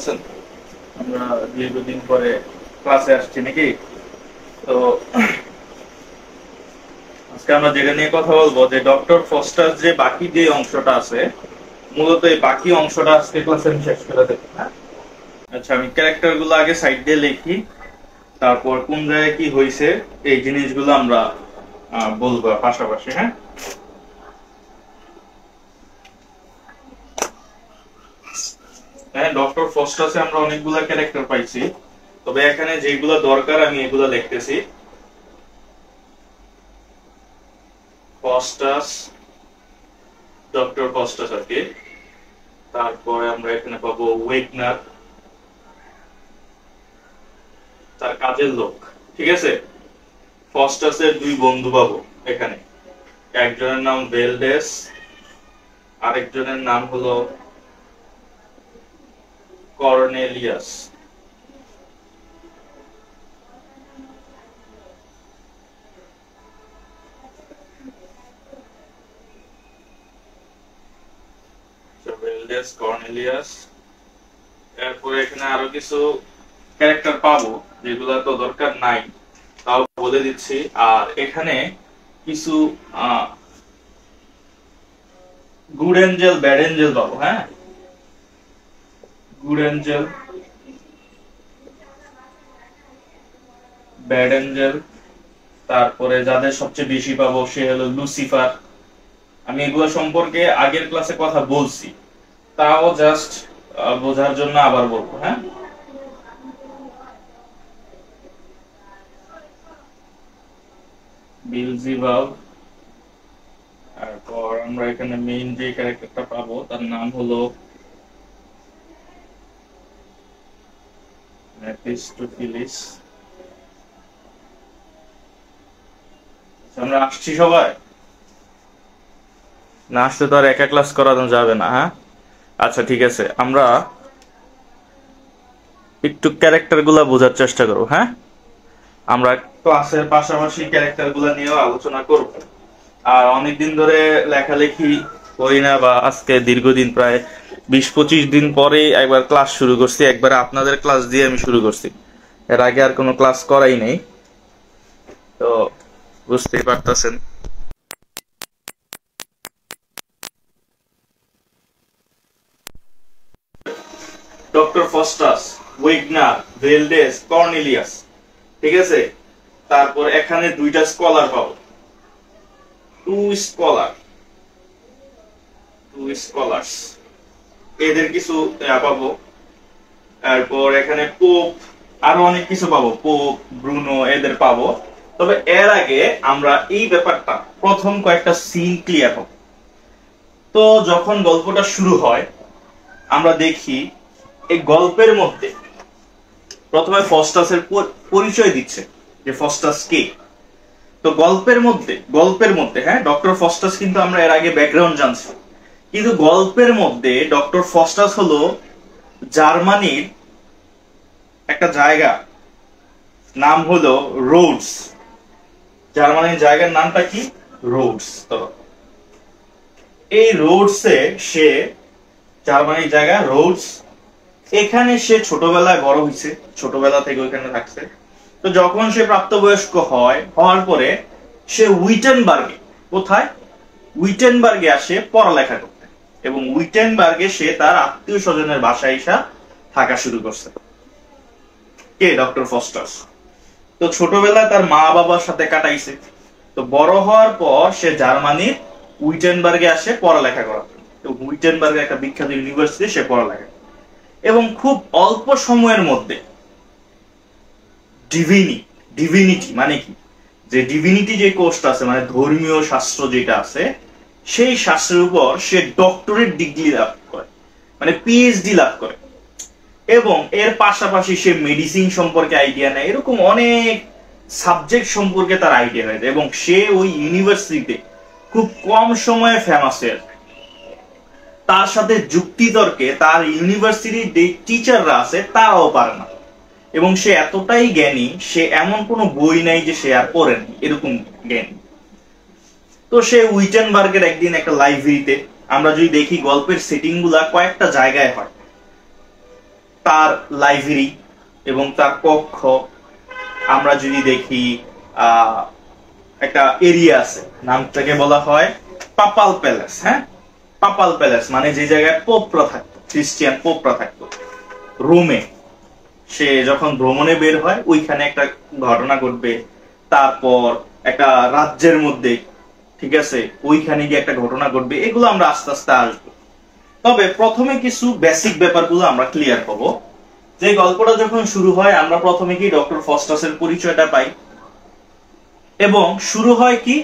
আছেন? আমরা দীর্ঘদিন পরে ক্লাসে আসছি নাকি? তো আজকে আমরা যেটা নিয়ে কথা বলবো যে ডক্টর ফস্টার যে বাকি যে অংশটা আছে, মূলত এই বাকি অংশটা আজকে ক্লাসে আমি শেষ করে দেব। আচ্ছা, আমি ক্যারেক্টার গুলো আগে সাইড দিয়ে লিখি, তারপর কোন জায়গায় কি হয়েছে এই জিনিসগুলো আমরা বলবো পাশাপাশি। হ্যাঁ, ডক্টর ফস্টাসে আমরা অনেকগুলা ক্যারেক্টার পাইছি, তবে এখানে যেগুলো দরকার আমি এগুলো লিখতেছি। ফস্টাস, ডক্টর ফস্টাস আর কি। তারপরে আমরা এখানে পাবো ওয়েগনার, তার কাজের লোক। ঠিক আছে, ফস্টাসের দুই বন্ধু পাবো এখানে, একজনের নাম ভেলডেস, আরেকজনের নাম হলো কর্নেলিয়াস। ভেলডেস, কর্নেলিয়াস। এরপরে এখানে আরো কিছু ক্যারেক্টার পাবো যেগুলো তো দরকার নাই, তাও বলে দিচ্ছি। আর এখানে কিছু গুড এঞ্জেল, ব্যাড এঞ্জেল পাবো। হ্যাঁ, গুড এঞ্জেল, ব্যাড এঞ্জেল। তারপরে যাদের সবচেয়ে বেশি পাবো সে হলো লুসিফার। আমি এগুলো সম্পর্কে আগের ক্লাসে কথা বলছি, তাও জাস্ট বোঝার জন্য আবার বলবো। হ্যাঁ, বিলজিবাল। তারপর আমরা এখানে মেইন যে ক্যারেক্টারটা পাবো তার নাম হলো মেফিস্টোফিলিস। আমরা আসছি সবাই? না আসলে তো আর একা ক্লাস করানো যাবে না। হ্যাঁ, আচ্ছা ঠিক আছে, আমরা একটু ক্যারেক্টার গুলা বোঝার চেষ্টা করবো। হ্যাঁ, আমরা ক্লাসের পাশাপাশি ক্যারেক্টার গুলা নিয়েও আলোচনা করব। আর অনেকদিন ধরে লেখালেখি করি না, বা আজকে দীর্ঘদিন প্রায় 20-25 দিন পরে একবার ক্লাস শুরু করছি। একবার আপনাদের ক্লাস দিয়ে আমি শুরু করছি, এর আগে আর কোনো ক্লাস করাই নেই, তো বুঝতেই পারতেছেন। Doctor Faustus, Wagner, Valdes, Cornelius. ঠিক আছে, তারপর এখানে দুইটা স্কলার পাবো, টু স্কলার্স, এদের কিছু পাবো। তারপর এখানে পোপ, আরো অনেক কিছু পাবো, পোপ, ব্রুনো, এদের পাবো। তবে এর আগে আমরা এই ব্যাপারটা প্রথম কয়েকটা সিন ক্লিয়ার হব। তো যখন গল্পটা শুরু হয় আমরা দেখি এই গল্পের মধ্যে প্রথমে ফস্টাসের পরিচয় দিচ্ছে যে ফস্টাস কে। তো গল্পের মধ্যে হ্যাঁ, ডক্টর ফস্টাস কিন্তু আমরা এর আগে ব্যাকগ্রাউন্ড জানছি, কিন্তু গল্পের মধ্যে ডক্টর ফস্টাস হলো জার্মানির একটা জায়গা, নাম হলো রোডস। জার্মানির জায়গার নামটা কি? রোডস। তো এই রোডসে সে, জার্মানির জায়গা রোডস, এখানে সে ছোটবেলায় বড় হয়েছে, ছোটবেলা থেকে ওইখানে থাকছে। তো যখন সে প্রাপ্তবয়স্ক হওয়ার পরে সে উইটেনবার্গে, কোথায়? উইটেনবার্গে আসে পড়ালেখা করতে, এবং উইটেনবার্গে সে তার আত্মীয় স্বজনের বাসায় এসে থাকা শুরু করছে। কে? Doctor Faustus. তো ছোটবেলায় তার মা বাবার সাথে কাটাইছে। তো বড় হওয়ার পর সে জার্মানির উইটেনবার্গে আসে পড়ালেখা করার জন্য। তো উইটেনবার্গে একটা বিখ্যাত ইউনিভার্সিটি সে পড়ালেখা, এবং খুব অল্প সময়ের মধ্যে ডিভিনিটি মানে কি, যে ডিভিনিটি যে কোর্সটা আছে, মানে ধর্মীয় শাস্ত্র যেটা আছে, সেই শাস্ত্রের উপর সে ডক্টরেট ডিগ্রি লাভ করে, মানে পিএইচডি লাভ করে। এবং এর পাশাপাশি সে মেডিসিন সম্পর্কে আইডিয়া নেয়, এরকম অনেক সাবজেক্ট সম্পর্কে তার আইডিয়া হয়ে যায়, এবং সে ওই ইউনিভার্সিটিতে খুব কম সময়ে ফেমাস হয়ে যায়। তার সাথে যুক্তিতর্কে তার ইউনিভার্সিটির যে টিচাররা আছে তারাও পারে না, এবং সে এতটাই জ্ঞানী, সে এমন কোনো বই নাই যে সে আর পড়েনি, এরকম জ্ঞানী। তো সে উইটেনবার্গের একদিন একটা লাইব্রেরিতে, আমরা যদি দেখি গল্পের সেটিং গুলা কয়েকটা জায়গায় হয়, তার লাইব্রেরি এবং তার কক্ষ, আমরা যদি দেখি একটা এরিয়া আছে, নামটাকে বলা হয় পাপাল প্যালেস। হ্যাঁ, পাপাল প্যালেস মানে যে জায়গায় পোপরা থাকতো, খ্রিস্টিয়ান পোপরা থাকতো। রোমে সে যখন ভ্রমণে বের হয় ওইখানে একটা ঘটনা ঘটবে, তারপর একটা রাজ্যের মধ্যে, ঠিক আছে, ওইখানে গিয়ে একটা ঘটনা ঘটবে। এগুলো আমরা আস্তে আস্তে আসবো। তবে প্রথমে কিছু বেসিক ব্যাপারগুলো আমরা ক্লিয়ার করব। যে গল্পটা যখন শুরু হয় আমরা প্রথমে কি ডক্টর ফস্টাসের পরিচয়টা পাই, এবং শুরু হয় কি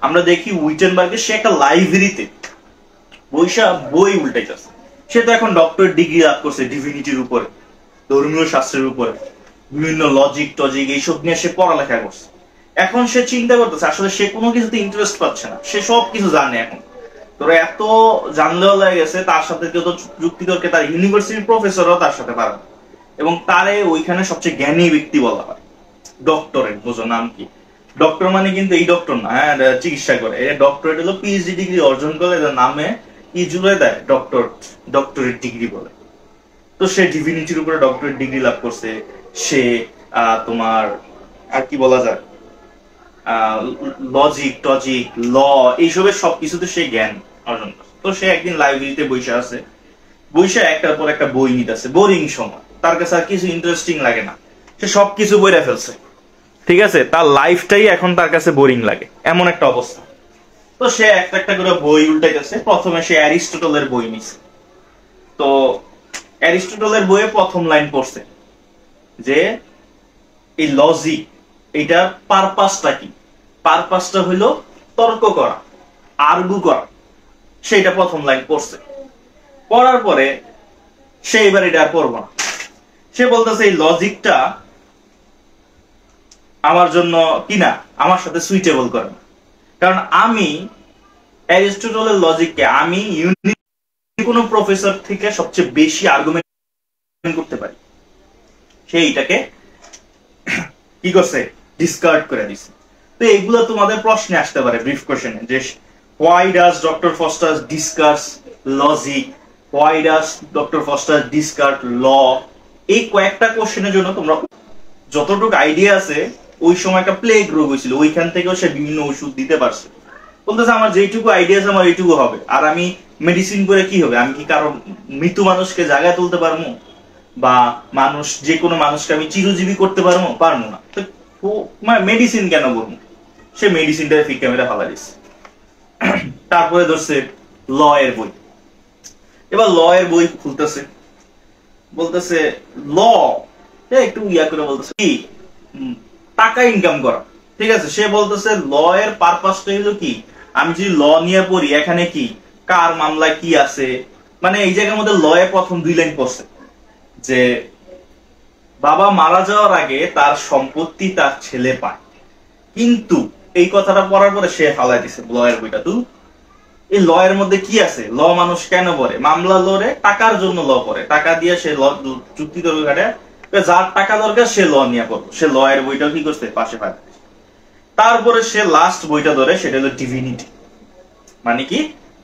আমরা দেখি উইটেনবার্গে সে একটা লাইব্রেরিতে বইসা বই উল্টাইতেছে। সে তো এখন ডক্টরেট ডিগ্রি লাভ করছে ডিভিনিটির উপরে, ধর্মীয় শাস্ত্রের উপরে, বিভিন্ন লজিক টজিক এইসব নিয়ে সে পড়ালেখা করছে। এখন সে চিন্তা করতেছে আসলে সে কোনো কিছুতে ইন্টারেস্ট পাচ্ছে না, সে সব কিছু জানে। এখন তোরা এত জানলেও লাগে গেছে, তার সাথে কেউ তো যুক্তি তর্কে তার ইউনিভার্সিটির প্রফেসরও তার সাথে পারে না, এবং তারে ওইখানে সবচেয়ে জ্ঞানী ব্যক্তি বলা হয়। ডক্টরেট বোঝো নাম কি? ডক্টর মানে কিন্তু এই ডক্টর না, হ্যাঁ, চিকিৎসা করে। ডক্টরেট হলো পিএইচডি ডিগ্রি অর্জন করে নামে কি জুড়ে দেয় ডক্টরেট ডিগ্রি বলে। তো সে ডিভিনিটির উপরে ডক্টরেট ডিগ্রি লাভ করছে। সে তোমার আর কি বলা যায়, লজিক টজিক ল এইসবের সবকিছুতে সে জ্ঞান অর্জন করছে। তো সে একদিন লাইব্রেরিতে বসে আছে, বসে একটার পর একটা বই নিতেছে। বোরিং সময়, তার কাছে আর কিছু ইন্টারেস্টিং লাগে না, সে সবকিছু বইরা ফেলছে, ঠিক আছে, তার লাইফটাই এখন তার কাছে বোরিং লাগে, এমন একটা অবস্থা। তো সে একটা একটা করে বই উল্টাইতেছে। প্রথমে সে অ্যারিস্টটলের বই নিছে। তো অ্যারিস্টটলের বইয়ে প্রথম লাইন পড়ছে যে এই লজিক, এটার পারপাসটা কি? পারপাসটা হইল তর্ক করা, আর্গু করা। সেটা প্রথম লাইন পড়ছে। পড়ার পরে সে এবার এটা আর পড়বো না। সে বলতেছে এই লজিকটা আমার জন্য কিনা, আমার সাথে সুইটেবল করে না, কারণ আমি অ্যারিস্টটলের লজিককে আমি কোনো প্রফেসর থেকে সবচেয়ে বেশি আর্গুমেন্ট করতে পারি। সে এইটাকে কি করছে, ডিসকার্ড করে দিছে। তো এইগুলো তোমাদের প্রশ্নে আসতে পারে ব্রিফ কোশ্চেনে, যে why does doctor Faustus discuss logic, why does doctor Faustus discard law. এই কয়েকটা কোশ্চেনের জন্য তোমরা যতটুকু আইডিয়া আছে, ওই সময় একটা প্লেগ রোগ হয়েছিল, ওইখান থেকেও সে বিভিন্ন ওষুধ দিতে পারছে। বলতেছে আমার যেটুকু আইডিয়া আছে আমার এইটুকু হবে, আর আমি মেডিসিন করে কি হবে? আমি কি কারো মৃত্যু মানুষকে জায়গায় তুলতে পারবো? বা মানুষ, যে কোনো মানুষকে আমি চিরজীবী করতে পারবো না। তো মেডিসিন কেন বলবো? সে মেডিসিনটা ফিক্কা মেরে ফালা দিচ্ছে। তারপরে ধরছে ল এর বই। এবার ল এর বই খুলতেছে, বলতেছে ল একটু ইয়া করে বলতেছে কি টাকা ইনকাম করা, ঠিক আছে। সে বলতেছে ল এর পারপাসটা হলো কি, আমি যদি ল নিয়ে পড়ি এখানে কি কার মামলায় কি আছে, মানে এই জায়গার মধ্যে ল এর প্রথম 2 লাইন পড়ছে যে বাবা মারা যাওয়ার আগে তার সম্পত্তি তার ছেলে পায়, কিন্তু এই কথাটা পড়ার পরে সে ফালাই দিছে ল এর বইটা। তুই এই ল এর মধ্যে কি আছে? ল মানুষ কেন পড়ে? মামলা লড়ে টাকার জন্য ল পড়ে, টাকা দিয়ে সে চুক্তি তর্ক ঘাটে, যার টাকা দরকার সে ল নিয়ে পড়বো। সে ল এর বইটা কি করছে, পাশে ফালাই। তারপরে সে লাস্ট বইটা ধরে, সেটা হলো ডিভিনিটি, মানে কি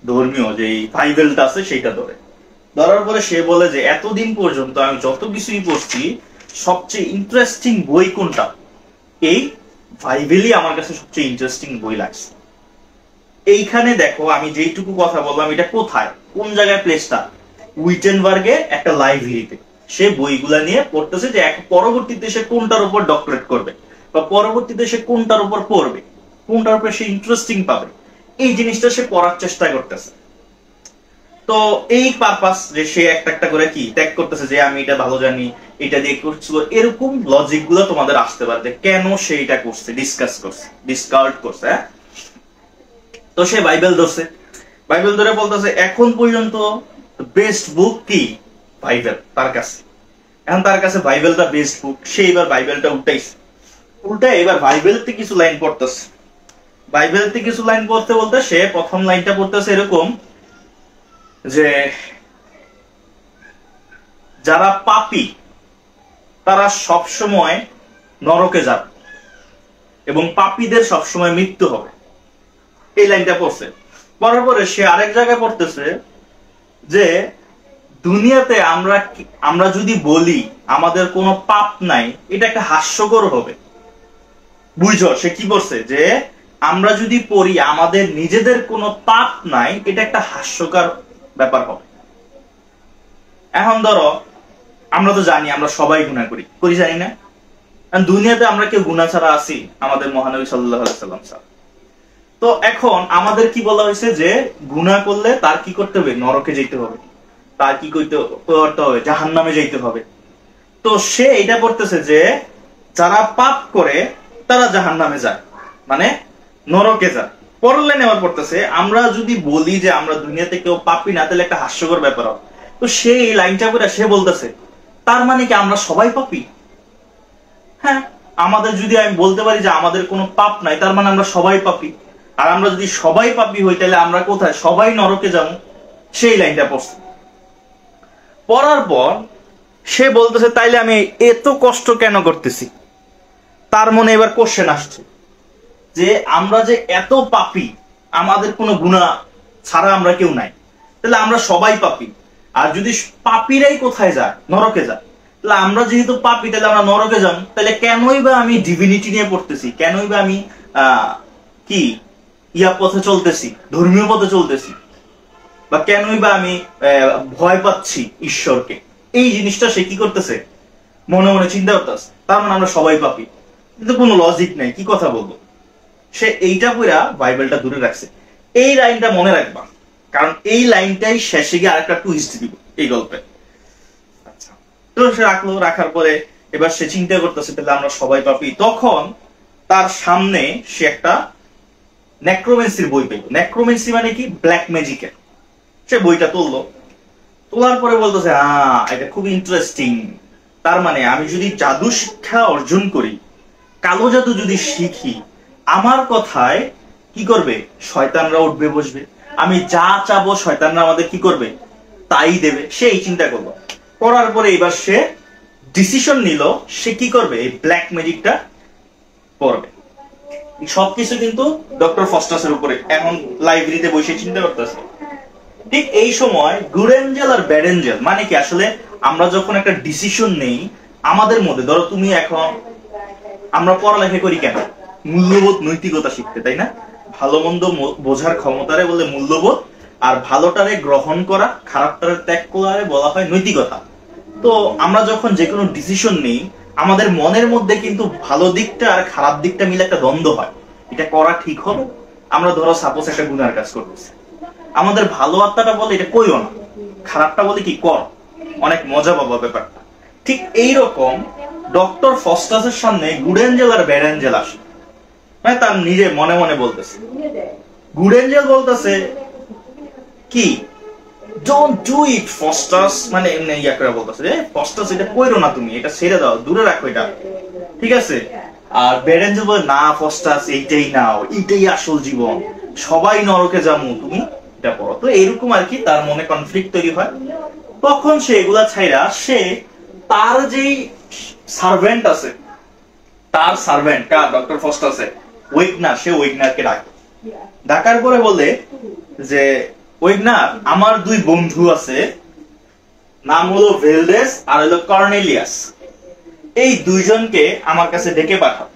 ধর্মীয় যে বাইবেলটা আছে সেটা ধরে। ধরার পরে সে বলে যে এতদিন পর্যন্ত আমি যত কিছুই পড়ছি সবচেয়ে ইন্টারেস্টিং বই কোনটা? এই বাইবেলই আমার কাছে সবচেয়ে ইন্টারেস্টিং বই লাগছে। এইখানে দেখো আমি যেইটুকু কথা বললাম, এটা কোথায়, কোন জায়গায় প্লেসটা? উইটেনবার্গে একটা লাইব্রেরিতে। সে বইগুলা নিয়ে পড়তেছে যে পরবর্তীতে সে কোনটার উপর ডক্টরেট করবে, বা পরবর্তীতে সে কোনটার উপর পড়বে, কোনটার উপর সে ইন্টারেস্টিং পাবে, এই জিনিসটা সে পড়ার চেষ্টা করতেছে। তো এই পারপাস যে সে একটা একটা করে কি ত্যাগ করতেছে, যে আমি এটা ভালো জানি, এটা দিয়ে করছিল, এরকম লজিক গুলো তোমাদের আসতে পারে কেন সে এটা করছে, ডিসকাস করছে, ডিসকার্ড করছে। তো সে বাইবেল ধরছে, বাইবেল ধরে বলতেছে এখন পর্যন্ত বেস্ট বুক কি বাইবেল তার কাছে। এখন তার কাছে বাইবেলটা বেস্ট বুক। সে এবার বাইবেলটা উল্টায় এবার বাইবেলতে কিছু লাইন পড়তেছে। বাইবেলতে কিছু লাইন পড়তে বলতে সে প্রথম লাইনটা পড়তেছে এরকম যে যারা পাপী তারা সবসময় নরকে যাবে এবং পাপীদের সবসময় মৃত্যু হবে। এই লাইনটা পড়ছে। পড়ার পরে সে আরেক জায়গায় পড়তেছে যে দুনিয়াতে আমরা যদি বলি আমাদের কোনো পাপ নাই, এটা একটা হাস্যকর হবে। বুঝো সে কি বলছে, যে আমরা যদি পড়ি আমাদের নিজেদের কোনো পাপ নাই, এটা একটা হাস্যকর ব্যাপার হবে। এখন ধরো আমরা তো জানি আমরা সবাই গুনাহ করি জানি না? দুনিয়াতে আমরা কেউ গুনাহ ছাড়া আছি? আমাদের মহানবী সাল্লাল্লাহু আলাইহি সাল্লাম ছাড়া। তো এখন আমাদের কি বলা হয়েছে, যে গুনাহ করলে তার কি করতে হবে? নরকে যেতে হবে। তার কি করতে হবে? জাহান্নামে যেতে হবে। তো সে এটা বলতেছে যে যারা পাপ করে তারা জাহান্নামে যায়, মানে নরকে যায়। পরের লাইনে আবার পড়তেছে, আমরা যদি বলি যে আমরা দুনিয়াতে কেউ পাপী না, তাহলে একটা হাস্যকর ব্যাপার হবে। তো সে এই লাইনটা করে সে বলতেছে তার মানে কি আমরা সবাই পাপী? হ্যাঁ, আমাদের যদি আমি বলতে পারি যে আমাদের কোনো পাপ নাই, তার মানে আমরা সবাই পাপী। আর আমরা যদি সবাই পাপী হই, তাহলে আমরা কোথায়? সবাই নরকে যাবো। সেই লাইনটা পড়ছে। পড়ার পর সে বলতেছে তাইলে আমি এত কষ্ট কেন করতেছি? তার মনে এবার কোশ্চেন আসছে যে আমরা যে এত পাপী, আমাদের কোনো গুনাহ ছাড়া আমরা কেউ নাই, তাহলে আমরা সবাই পাপী। আর যদি পাপীরাই কোথায় যায়? নরকে যায়। তাহলে আমরা যেহেতু পাপী, তাহলে আমরা নরকে যান। তাহলে কেনই বা আমি ডিভিনিটি নিয়ে পড়তেছি? কেনই বা আমি কি পথে চলতেছি, ধর্মীয় পথে চলতেছি? বা কেনই বা আমি ভয় পাচ্ছি ঈশ্বরকে? এই জিনিসটা সে কি করতেছে? মনে মনে চিন্তা করতেছে। তার মানে আমরা সবাই পাপী, কিন্তু কোনো লজিক নাই, কি কথা বলবো? সে এইটা পুরা বাইবেলটা দূরে রাখছে। এই লাইনটা মনে রাখবা, কারণ এই লাইনটাই শেষে গিয়ে আরেকটা টুইস্ট দিব এই গল্পে। আচ্ছা, তো সে রাখলো। রাখার পরে এবার সে চিন্তা করতেছে তাহলে আমরা সবাই পাপী। তখন তার সামনে সে একটা নেক্রোমেন্সির বই পেল। নেক্রোমেন্সি মানে কি? ব্ল্যাক ম্যাজিকের। সে বইটা তুললো। তোলার পরে বলতেছে এটা খুব ইন্টারেস্টিং। তার মানে আমি যদি জাদু শিক্ষা অর্জন করি, কালো জাদু যদি শিখি, আমার কথায় কি করবে? শয়তানরা উঠবে বসবে। আমি যা চাবো শয়তানরা আমাদের কি করবে? তাই দেবে। সে এই চিন্তা করলো। করার পরে এবার সে ডিসিশন নিল সে কি করবে? এই ব্ল্যাক ম্যাজিকটা করবে। সবকিছু কিন্তু ডক্টর ফস্টাসের উপরে এখন লাইব্রেরিতে বসে চিন্তা করতেছে। ঠিক এই সময় গুড এঞ্জেল আর ব্যাড এঞ্জেল মানে কি? আসলে আমরা যখন একটা ডিসিশন নেই আমাদের মধ্যে, ধরো তুমি এখন, আমরা পড়ালেখা করি কেন? মূল্যবোধ, নৈতিকতা শিখতে, তাই না? ভালো মন্দ বোঝার ক্ষমতারে বলে মূল্যবোধ, আর ভালোটারে গ্রহণ করা, খারাপটারে ত্যাগ করারে বলা হয় নৈতিকতা। তো আমরা যখন যে কোনো ডিসিশন নেই, আমাদের মনের মধ্যে কিন্তু ভালো দিকটা আর খারাপ দিকটা মিলে একটা দ্বন্দ্ব হয়। এটা করা ঠিক হবে? আমরা ধরো সাপোজ একটা গুনার কাজ করতেছি, আমাদের ভালো আত্মাটা বলে এটা কইও না, খারাপটা বলে কি কর, অনেক মজা পাবো ব্যাপারটা। ঠিক এইরকম ডক্টর ফস্টাসের সামনে গুড এঞ্জেল আর ব্যাড এঞ্জেল আসে। মানে তার নিজে মনে মনে বলতেছে, গুড এঞ্জেল বলতেছে কি, ডোন্ট ডু ইট ফস্টাস, মানে এমনি ইয়া করে বলতেছে যে ফস্টাস এটা কইরো না, তুমি এটা ছেড়ে দাও, দূরে রাখো এটা, ঠিক আছে? আর ব্যাড এঞ্জেল বলে না ফস্টাস এইটাই নাও, এইটাই আসল জীবন, সবাই নরকে যাবো, তুমি এটা পড়ো। তো এরকম আর কি তার মনে কনফ্লিক্ট তৈরি হয়। তখন সে এগুলা ছাইরা সে তার যেই সার্ভেন্ট আছে, তার সার্ভেন্ট কার? ডক্টর ফস্টাসের ওয়েগনার। সে ওয়েগনারকে ডাকে। ডাকার পরে বলে যে ওয়েগনার, আমার দুই বন্ধু আছে, নাম হলো ভেলডেস আর হলো কর্নেলিয়াস, এই দুইজনকে আমার কাছে ডেকে পাঠাও।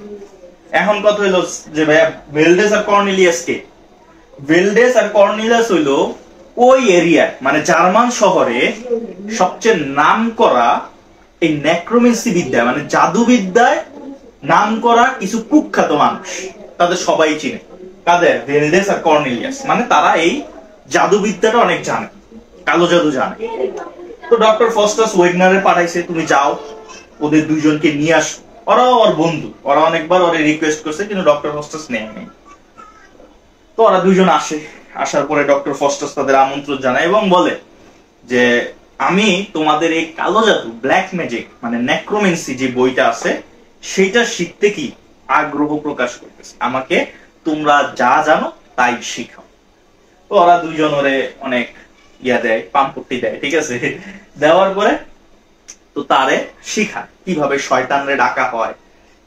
এখন কথা হইলো যে ভাইয়া ভেলডেস আর কর্নেলিয়াস কে? ভেলডেস আর কর্নেলিয়াস হইলো ওই এরিয়ায়, মানে জার্মান শহরে সবচেয়ে নাম করা এই নেক্রোমেন্সি বিদ্যা, মানে জাদুবিদ্যায় নাম করা কিছু কুখ্যাত মানুষ। তাদের সবাই চিনে। কাদের? ভেলডেস আর কর্নেলিয়াস। মানে তারা এই জাদুবিদ্যাটা অনেক জানে, কালো জাদু জানে। তো ডক্টর ফস্টাস ওয়েগনারে পাঠাইছে, তুমি যাও ওদের দুইজনকে নিয়ে আসো। ওরাও ওর বন্ধু, ওরা অনেকবার ওরে রিকোয়েস্ট করছে, কিন্তু ডক্টর ফস্টাস নেয়নি। তো ওরা দুইজন আসে। আসার পরে ডক্টর ফস্টাস তাদের আমন্ত্রণ জানায় এবং বলে যে আমি তোমাদের এই কালো জাদু, ব্ল্যাক ম্যাজিক মানে নেক্রোমেন্সি যে বইটা আছে, সেটা শিখতে কি আগ্রহ প্রকাশ করতেছে, আমাকে তোমরা যা জানো তাই শিখাও। তো ওরা দুইজন ওরে অনেক ইয়া দেয়, পাম্পটি দেয়, ঠিক আছে? দেওয়ার পরে তো তারে শিখায় কিভাবে শয়তানরে ডাকা হয়,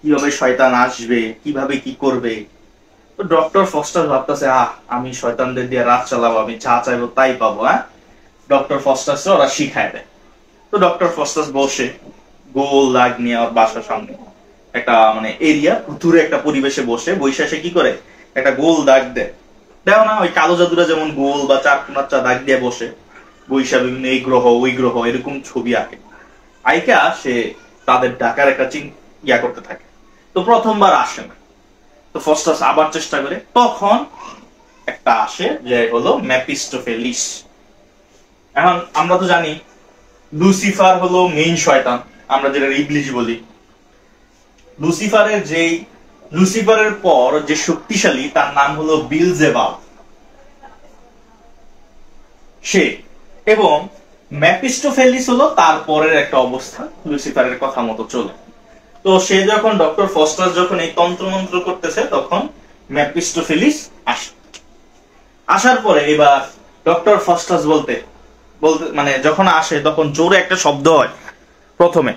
কিভাবে শয়তান আসবে, কিভাবে কি করবে। তো ডক্টর ফস্টাস ভাবতেছে আমি শয়তানদের দিয়ে রাত চালাবো, আমি যা চাইবো তাই পাবো। ডক্টর ফস্টাস ওরা শিখায় দেয়। তো ডক্টর ফস্টাস বসে গোল দাগ নিয়ে ওর বাসার সামনে একটা মানে এরিয়া ভুতুরে একটা পরিবেশে বসে সে কি করে একটা গোল দাগ দেয়। দেখো না ওই কালো জাদুরা যেমন গোল বা চার কোনার চা দাগ দিয়ে বসে বৈশা বিভিন্ন এই গ্রহ ওই গ্রহ এরকম ছবি আঁকে। আইকা সে তাদের ডাকার একটা ইয়া করতে থাকে। তো প্রথমবার আসে না, তো ফস্টাস আবার চেষ্টা করে, তখন একটা আসে যে হলো মেফিস্টোফেলিস। এখন আমরা তো জানি লুসিফার হলো মেইন শয়তান, আমরা যেটা ইবলিশ বলি। লুসিফারের পর যে শক্তিশালী তার নাম হলো বিলজেবাল সে, এবং মেফিস্টোফেলিস হলো তারপরের একটা অবস্থা, লুসিফারের কথা মতো চলে। তো সে যখন ডক্টর ফস্টাস যখন এই তন্ত্রমন্ত্র করতেছে তখন মেফিস্টোফেলিস আসে। আসার পরে এবার ডক্টর ফস্টাস বলতে মানে যখন আসে তখন জোরে একটা শব্দ হয় প্রথমে,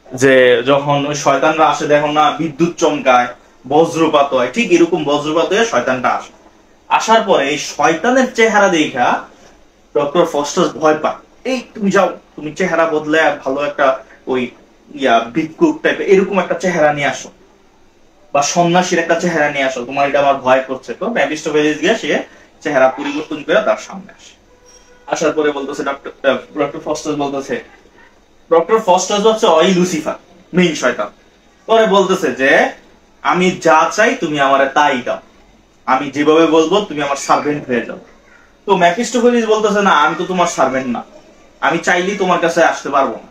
যে যখন ওই শয়তানরা আসে দেখো না বিদ্যুৎ চমকায় বজ্রপাত হয়, ঠিক এরকম বজ্রপাত হয়ে শয়তানটা আসে। আসার পরে এই শয়তানের চেহারা দেখা ডক্টর ফস্টাস ভয় পায়। এই তুমি যাও, তুমি চেহারা বদলে ভালো একটা ওই ভিক্ষুক টাইপের এরকম একটা চেহারা নিয়ে আসো, বা সন্ন্যাসীর একটা চেহারা নিয়ে আসো, তোমার এটা আমার ভয় করছে। তো মেফিস্টোফেলিস গিয়ে সে চেহারা পরিবর্তন করে তার সামনে আসে। আসার পরে বলতেছে ডক্টর ফস্টাস বলতেছে, ডক্টর ফস্টাস হচ্ছে ওই লুসিফার মেইন শয়তান। পরে বলতেছে যে আমি যা চাই তুমি আমারে তাই দাও, আমি যেভাবে বলবো তুমি আমার সার্ভেন্ট হয়ে যাও। তো মেফিস্টোফেলিস বলতেছে না, আমি তো তোমার সার্ভেন্ট না, আমি চাইলেই তোমার কাছে আসতে পারবো না,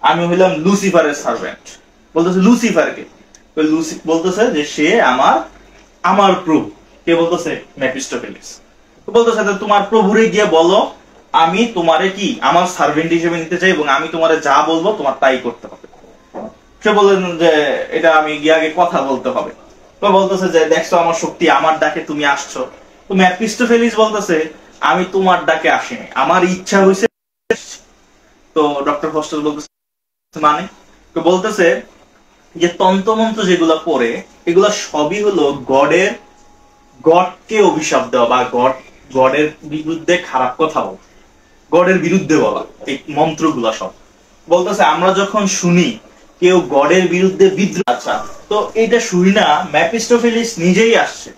আমি হইলাম লুসিফারের সার্ভেন্ট। বলতেছে লুসিফারকে? বলতেছে যে সে আমার প্রভু। কে বলতেছে? মেফিস্টোফেলিস। বলতেছে তোমার প্রভুরে গিয়ে বলো আমি তোমারে কি আমার সার্ভেন্ট হিসেবে নিতে চাই এবং আমি তোমারে যা বলবো তোমার তাই করতে হবে। সে বললেন যে এটা আমি গিয়ে আগে কথা বলতে হবে। তো বলতেছে যে দেখছো আমার শক্তি, আমার ডাকে তুমি আসছো। তো মেফিস্টোফেলিস বলতেছে আমি তোমার ডাকে আসিনি, আমার ইচ্ছা হয়েছে। তো ডক্টর ফস্টাস বলতেছে মানে? তো বলতেছে যে তন্ত্রমন্ত্র যেগুলো পড়ে এগুলা সবই হলো গডকে অভিশাপ দেওয়া বা গডের বিরুদ্ধে খারাপ কথা বলা, গডের বিরুদ্ধে বলা এই মন্ত্রগুলা সব। বলতেছে আমরা যখন শুনি কেউ গডের বিরুদ্ধে বিদ্রোহ, আচ্ছা তো এটা শুনি না মেফিস্টোফেলিস নিজেই আসছে।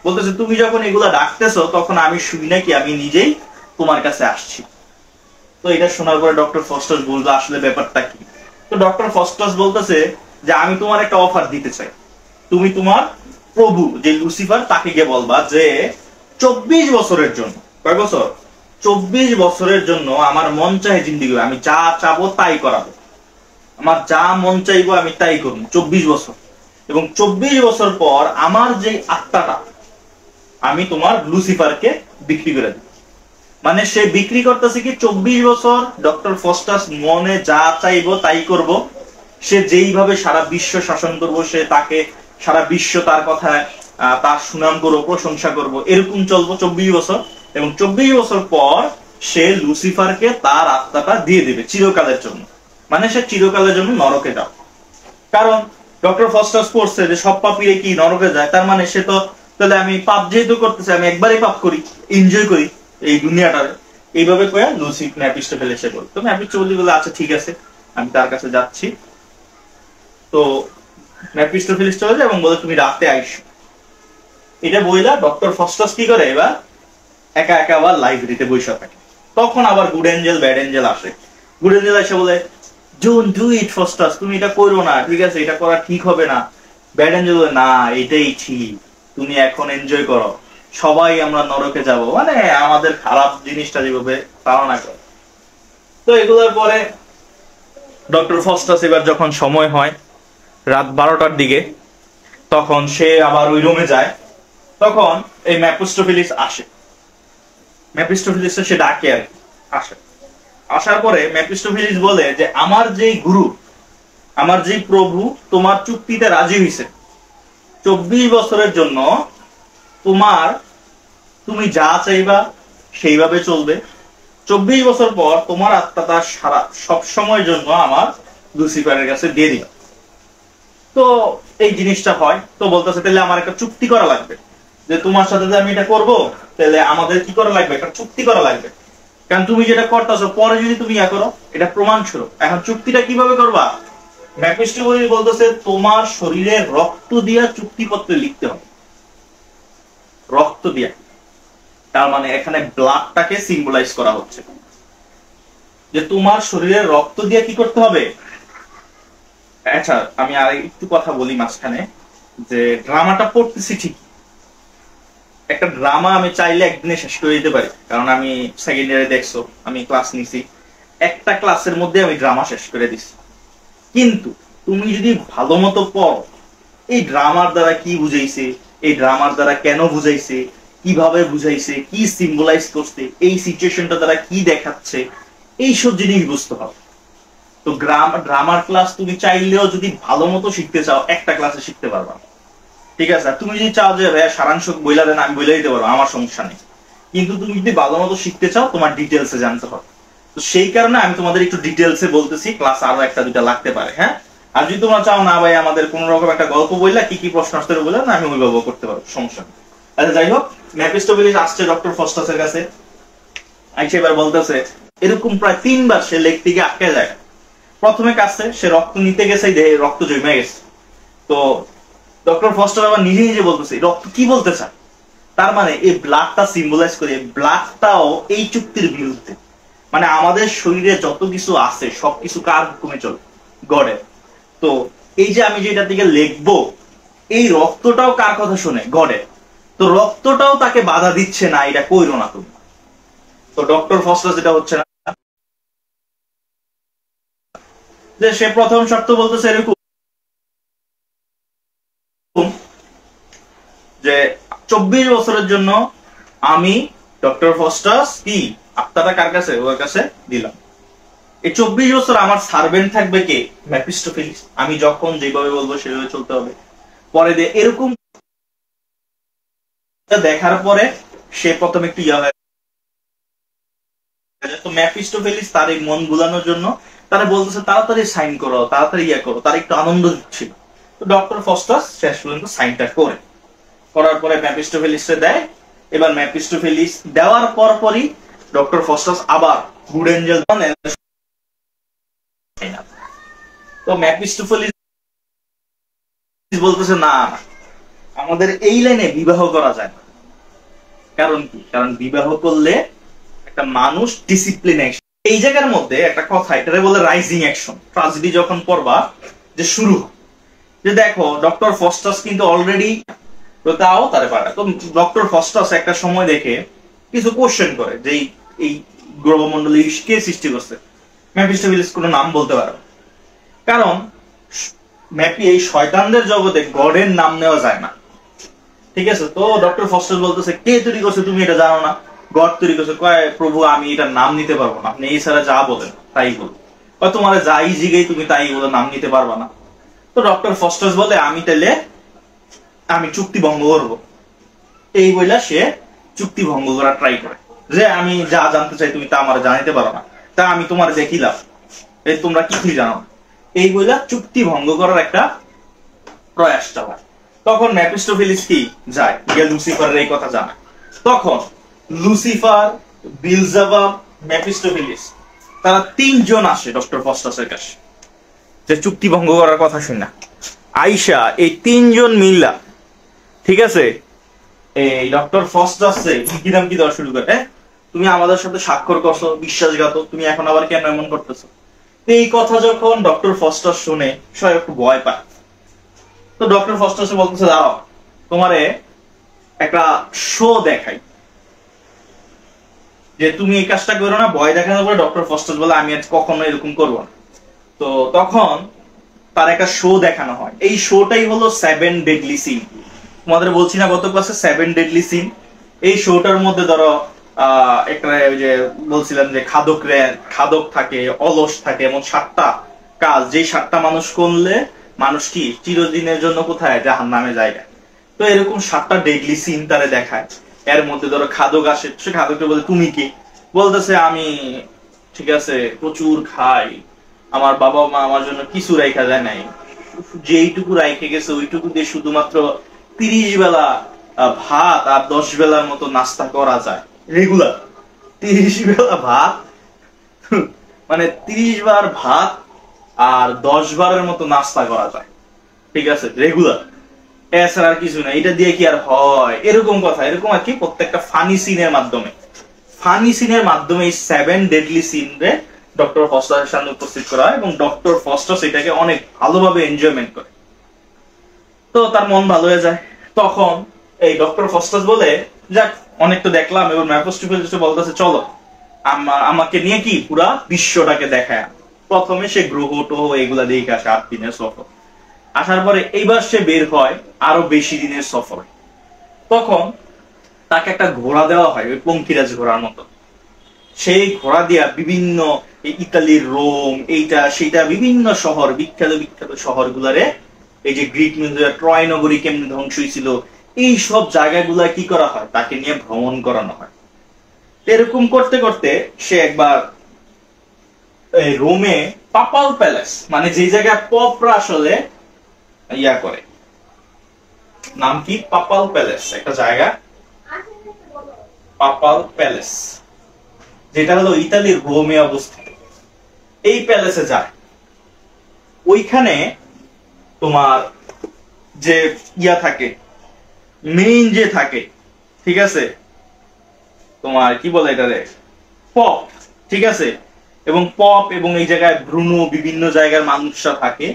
বলতেছে তুমি যখন এগুলা ডাকতেছো তখন আমি শুনি না কি আমি নিজেই তোমার কাছে আসছি। তো এটা শোনার পরে ডক্টর ফস্টাস বলবে আসলে ব্যাপারটা কি। তো ডক্টর ফস্টাস বলতেছে যে আমি তোমার একটা অফার দিতে চাই, তুমি তোমার প্রভু যে লুসিফার তাকে গিয়ে বলবা যে 24 বছরের জন্য, কয় বছর? 24 বছরের জন্য আমার মন চাহে জিন্দিগি, আমি যা চাবো তাই করাবো, আমার যা মন চাইবো আমি তাই করবো 24 বছর। এবং 24 বছর পর আমার যে আত্মাটা আমি তোমার লুসিফারকে বিক্রি করে দেব। মানে সে বিক্রি করতেছে কি 24 বছর ডক্টর ফস্টাস মনে যা চাইবো তাই করব, সে যেইভাবে সারা বিশ্ব শাসন করব, সে তাকে সারা বিশ্ব তার কথায় তার সুনাম করবো, প্রশংসা করব, এরকম চলবো 24 বছর। এবং 24 বছর পর সে লুসিফারকে তার আত্মাটা দিয়ে দেবে চিরকালের জন্য, মানে সে চিরকালের জন্য নরকে যাও। কারণ ডক্টর ফস্টাস পড়ছে যে সব পাপীরা কি নরকে যায়, তার মানে সে তো তাহলে আমি পাপ যেহেতু করতেছি আমি একবারই পাপ করি, এনজয় করি এই দুনিয়াটার, এইভাবে কয়া মেফিস্টোফেলিসে বল। তো মেফিস্টোফেলিস বলে আচ্ছা ঠিক আছে আমি তার কাছে যাচ্ছি। তো মেফিস্টোফেলিস চলে যায় এবং বলে তুমি রাতে আইসো। এটা বইলা ডক্টর ফস্টাস কি করে এবার একা একা আবার লাইব্রেরিতে বসে থাকে। তখন আবার গুড এঞ্জেল ব্যাড এঞ্জেল আসে। গুড এঞ্জেল এসে বলে ডোন্ট ডু ইট ফস্টাস, তুমি এটা করো না, ঠিক আছে এটা করা ঠিক হবে না। ব্যাড এঞ্জেল বলে না এটাই ঠিক, তুমি এখন এনজয় করো, সবাই আমরা নরকে যাব, মানে আমাদের খারাপ জিনিসটা যেভাবে ধারণা করে। তো এগুলোর পরে ডক্টর ফস্টাস এবার যখন সময় হয় রাত 12টার দিকে, তখন সে আবার ওই রুমে যায়। তখন এই মেফিস্টোফেলিস আসে, মেফিস্টোফেলিস সে ডাকে আর আসে। আসার পরে মেফিস্টোফেলিস বলে যে আমার যেই গুরু, আমার যেই প্রভু তোমার চুক্তিতে রাজি হয়েছে, 24 বছরের জন্য তুমি যা চাইবা সেইভাবে চলবে, 24 বছর পর তোমার আত্মাটা সারা সব সময়ের জন্য আমার লুসিফারের কাছে দিয়ে দিবা। তো এই জিনিসটা হয়। তো বলতেছে তাহলে আমার একটা চুক্তি করা লাগবে, যে তোমার সাথে যে আমি এটা করবো তাহলে আমাদের কি করা লাগবে, একটা চুক্তি করা লাগবে। কারণ তুমি যেটা করতেছো পরে যদি তুমি ইয়া করো এটা প্রমাণ স্বরূপ। এখন চুক্তিটা কিভাবে করবা? ম্যাপিস্টোফেলিস বলতেছে তোমার শরীরে রক্ত দিয়া চুক্তিপত্রে লিখতে হবে, রক্ত দিয়া। তার মানে এখানে ব্লাডটাকে সিম্বলাইজ করা হচ্ছে যে তোমার শরীরে রক্ত দিয়ে কি করতে হবে। আচ্ছা আমি আর একটু কথা বলি মাঝখানে, যে ড্রামাটা পড়তেছি ঠিক, একটা ড্রামা আমি চাইলে একদিনে শেষ করে দিতে পারি, কারণ আমি সেকেন্ড ইয়ারে দেখছো আমি ক্লাস নিছি, একটা ক্লাসের মধ্যে আমি ড্রামা শেষ করে দিছি। কিন্তু তুমি যদি ভালো মতো পড়ো, এই ড্রামার দ্বারা কি বুঝাইছে, এই ড্রামার দ্বারা কেন বুঝাইছে, কিভাবে বুঝাইছে, কি সিম্বলাইজ করছে, এই সিচুয়েশনটা দ্বারা কি দেখাচ্ছে, এইসব জিনিস বুঝতে হবে। তো ড্রামার ক্লাস তুমি চাইলেও যদি ভালো মতো শিখতে চাও একটা ক্লাসে শিখতে পারবা, ঠিক আছে। তুমি যদি চাও যে ভাইয়া সারাংশ বইলা দেন, আমি বইলে দিতে পারবো, আমার সমস্যা নেই। কিন্তু তুমি যদি ভালো মতো শিখতে চাও তোমার ডিটেলসে জানতে হবে। তো সেই কারণে আমি তোমাদের একটু ডিটেলসে বলতেছি, ক্লাস আরো একটা দুটা লাগতে পারে, হ্যাঁ। আর যদি তোমরা চাও না ভাই আমাদের কোন রকম একটা গল্প বইলা কি কি প্রশ্ন আসতে বলে না, আমি ওইভাবে করতে পারবো, সমস্যা নেই। আচ্ছা যাই হোক, ম্যাপিস্টোফেলিস আসছে ডক্টর ফস্টাসের কাছে, আইসা এবার বলতেছে এরকম প্রায় 3 বার সে লেগ থেকে আটকে যায়। প্রথমে কাছে সে রক্ত নিতে গেছে, দেহে রক্ত জমে গেছে। তো ডক্টর ফস্টার আবার নিজে নিজে বলতেছে রক্ত কি বলতে চায়, তার মানে এই ব্লাডটা সিম্বলাইজ করে, ব্লাডটাও এই চুক্তির বিরুদ্ধে। মানে আমাদের শরীরে যত কিছু আছে সবকিছু কার হুকুমে চলে? গডের। তো এই যে আমি যেটা থেকে লিখবো, এই রক্তটাও কার কথা শুনে? গডের। তো রক্তটাও তাকে বাধা দিচ্ছে না এটা কইরো না তুমি। তো ডক্টর ফস্টার যেটা হচ্ছে না, যে সে প্রথম শর্ত বলতেছে এরকম যে 24 বছরের জন্য আমি ডক্টর ফস্টাস কি আত্মাটা কার কাছে? ওর কাছে দিলাম। এই 24 বছর আমার সার্ভেন্ট থাকবে কে? ম্যাপিস্টোফেলিস। আমি যখন যেভাবে বলবো সেভাবে চলতে হবে। পরে দিয়ে এরকম দেখার পরে সে প্রথমে একটু ইয়া হয়, তো ম্যাপিস্টোফেলিস তার এই মন ভুলানোর জন্য তারা বলতেছে তাড়াতাড়ি সাইন করো, তাড়াতাড়ি ইয়া করো, তার একটু আনন্দ দিচ্ছিল। তো ডক্টর ফস্টাস শেষ পর্যন্ত সাইনটা করার পরে ম্যাপিস্টোফেলিসে দেয়। এবার ম্যাপিস্টোফেলিস দেওয়ার পরই ডক্টর ফস্টাস আবার গুড এঞ্জেল। তো ম্যাপিস্টোফেলিস বলতেছে না, আমাদের এই লাইনে বিবাহ করা যায় না। কারণ কি? কারণ বিবাহ করলে একটা মানুষ ডিসিপ্লিন অ্যাকশন। এই জায়গার মধ্যে একটা কথা, এটারে বলে রাইজিং অ্যাকশন। ট্রাজেডি যখন পড়বা যে শুরু, যে দেখো ডক্টর ফস্টাস কিন্তু অলরেডি তাও তারে পাঠায়। তো ডক্টর ফস্টাস একটা সময় দেখে কিছু কোশ্চেন করে যে এই গ্রহমণ্ডলী কে সৃষ্টি করছে। ম্যাপিস্টোফেলিস কোনো নাম বলতে পারে, কারণ ম্যাপি এই শয়তানদের জগতে গডের নাম নেওয়া যায় না, ঠিক আছে। তো ডক্টর ফস্টাস বলতেছে কে তৈরি করছে তুমি এটা জানো না? গড তৈরি করছে। কয় প্রভু আমি এটার নাম নিতে পারবো না, আপনি এই ছাড়া যা বলেন তাই বলো। তোমার যাই জিগেই তুমি তাই বলে নাম নিতে পারবা না। তো ডক্টর ফস্টাস বলে আমি চুক্তি ভঙ্গ করবো। এই বইলা সে চুক্তি ভঙ্গ করার ট্রাই করে, যে আমি যা জানতে চাই তুমি তা আমার জানাইতে পারো না, তা আমি তোমার দেখিলাম এই তোমরা কিছুই জানো না। এই বইলা চুক্তি ভঙ্গ করার একটা প্রয়াস চালায়। তখন ম্যাপিস্টোফেলিস কি যায় গিয়ে লুসিফারের এই কথা জানায়। তখন লুসিফার, বিলজেবাব, ম্যাপিস্টোফেলিস তারা 3 জন আসে ডক্টর ফস্টাসের কাছে, যে চুক্তি ভঙ্গ করার কথা শুনে আইসা এই 3 জন মিল্লা, ঠিক আছে, এই ডক্টর ফস্টাসে কিরাম কি দেওয়া শুরু করে, তুমি আমাদের সাথে স্বাক্ষর করছো, বিশ্বাসঘাতক, তুমি এখন আবার কেন এমন করতেছো? এই কথা যখন ডক্টর ফস্টাস শুনে সে একটু ভয় পায়। তো ডক্টর ফস্টাসে বলতেছে দাঁড়াও, তোমারে একটা শো দেখাই, যে তুমি এই কাজটা করো না। ভয় দেখানোর পরে ডক্টর ফস্টাস বলে আমি আজ কখনো এরকম করবো না। তো তখন তার একটা শো দেখানো হয়। এই শোটাই হলো 7 ডেডলি সিন। তোমাদের বলছি না গত ক্লাসে 7 ডেডলি সিন। এই শোটার মধ্যে ধরো একটা যে বলছিলাম যে খাদক থাকে, অলস থাকে, এমন 7টা কাজ, যেই 7টা মানুষ করলে মানুষ কি চিরদিনের জন্য কোথায়? জাহান্নামে জায়গা। তো এরকম 7টা ডেডলি সিন তারে দেখায়। এর মধ্যে ধরো খাদক আসে, সে খাদককে বলে তুমি কি? বলতেছে আমি ঠিক আছে প্রচুর খাই, আমার বাবা মা আমার জন্য কিছু রাইখা যায় নাই, যেইটুকু রাইখে গেছে ওইটুকু দিয়ে শুধুমাত্র 30 বেলা ভাত আর 10 বেলার মতো নাস্তা করা যায় রেগুলার। 30 বেলা ভাত, মানে 30 বার ভাত আর 10 বারের মতো নাস্তা করা যায়, ঠিক আছে, রেগুলার। এছাড়া আর কিছু না। এটা দিয়ে কি আর হয়? এরকম কথা, এরকম আর কি প্রত্যেকটা ফানি সিনের মাধ্যমে এই 7 ডেডলি সিন রে ডক্টর ফস্টারের সামনে উপস্থিত করা হয় এবং ডক্টর ফস্টার সেটাকে অনেক ভালোভাবে এনজয়মেন্ট করে। তো তার মন ভালো হয়ে যায়। তখন এই ডক্টর ফস্টাস বলে, যাক অনেক তো দেখলাম, এবং মেফিস্টোফেলিস বলতেছে চলো আমাকে নিয়ে কি পুরা বিশ্বটাকে দেখায়। প্রথমে সে গ্রহ টহ এগুলা দেখে আসে 8 দিনের সফর। আসার পরে এইবার সে বের হয় আরো বেশি দিনের সফরে। তখন তাকে একটা ঘোড়া দেওয়া হয়, ওই পঙ্কিরাজ ঘোড়ার মতো। সেই ঘোড়া দিয়া বিভিন্ন ইতালির রোম, এইটা সেটা বিভিন্ন শহর, বিখ্যাত বিখ্যাত শহরগুলারে, এই যে গ্রিক মিউজিয়াম, ট্রয় নগরী কেমনে ধ্বংস হয়েছিল, এই সব জায়গাগুলা কি করা হয়, তাকে নিয়ে ভ্রমণ করানো হয়। এরকম করতে করতে সে একবার রোমে পাপাল প্যালেস, মানে যে জায়গায় পপরা আসলে ইয়া করে, নাম কি, পাপাল প্যালেস, একটা জায়গা পাপাল প্যালেস, যেটা হলো ইতালির রোমে অবস্থিত। এই প্যালেসে যায়। ওইখানে তোমার যে ইয়া থাকে, মেইন যে থাকে, ঠিক আছে, তোমার কি বলে এটারে, পপ, ঠিক আছে, এবং পপ এবং এই জায়গায় ব্রুনো, বিভিন্ন জায়গার মানুষরা থাকে।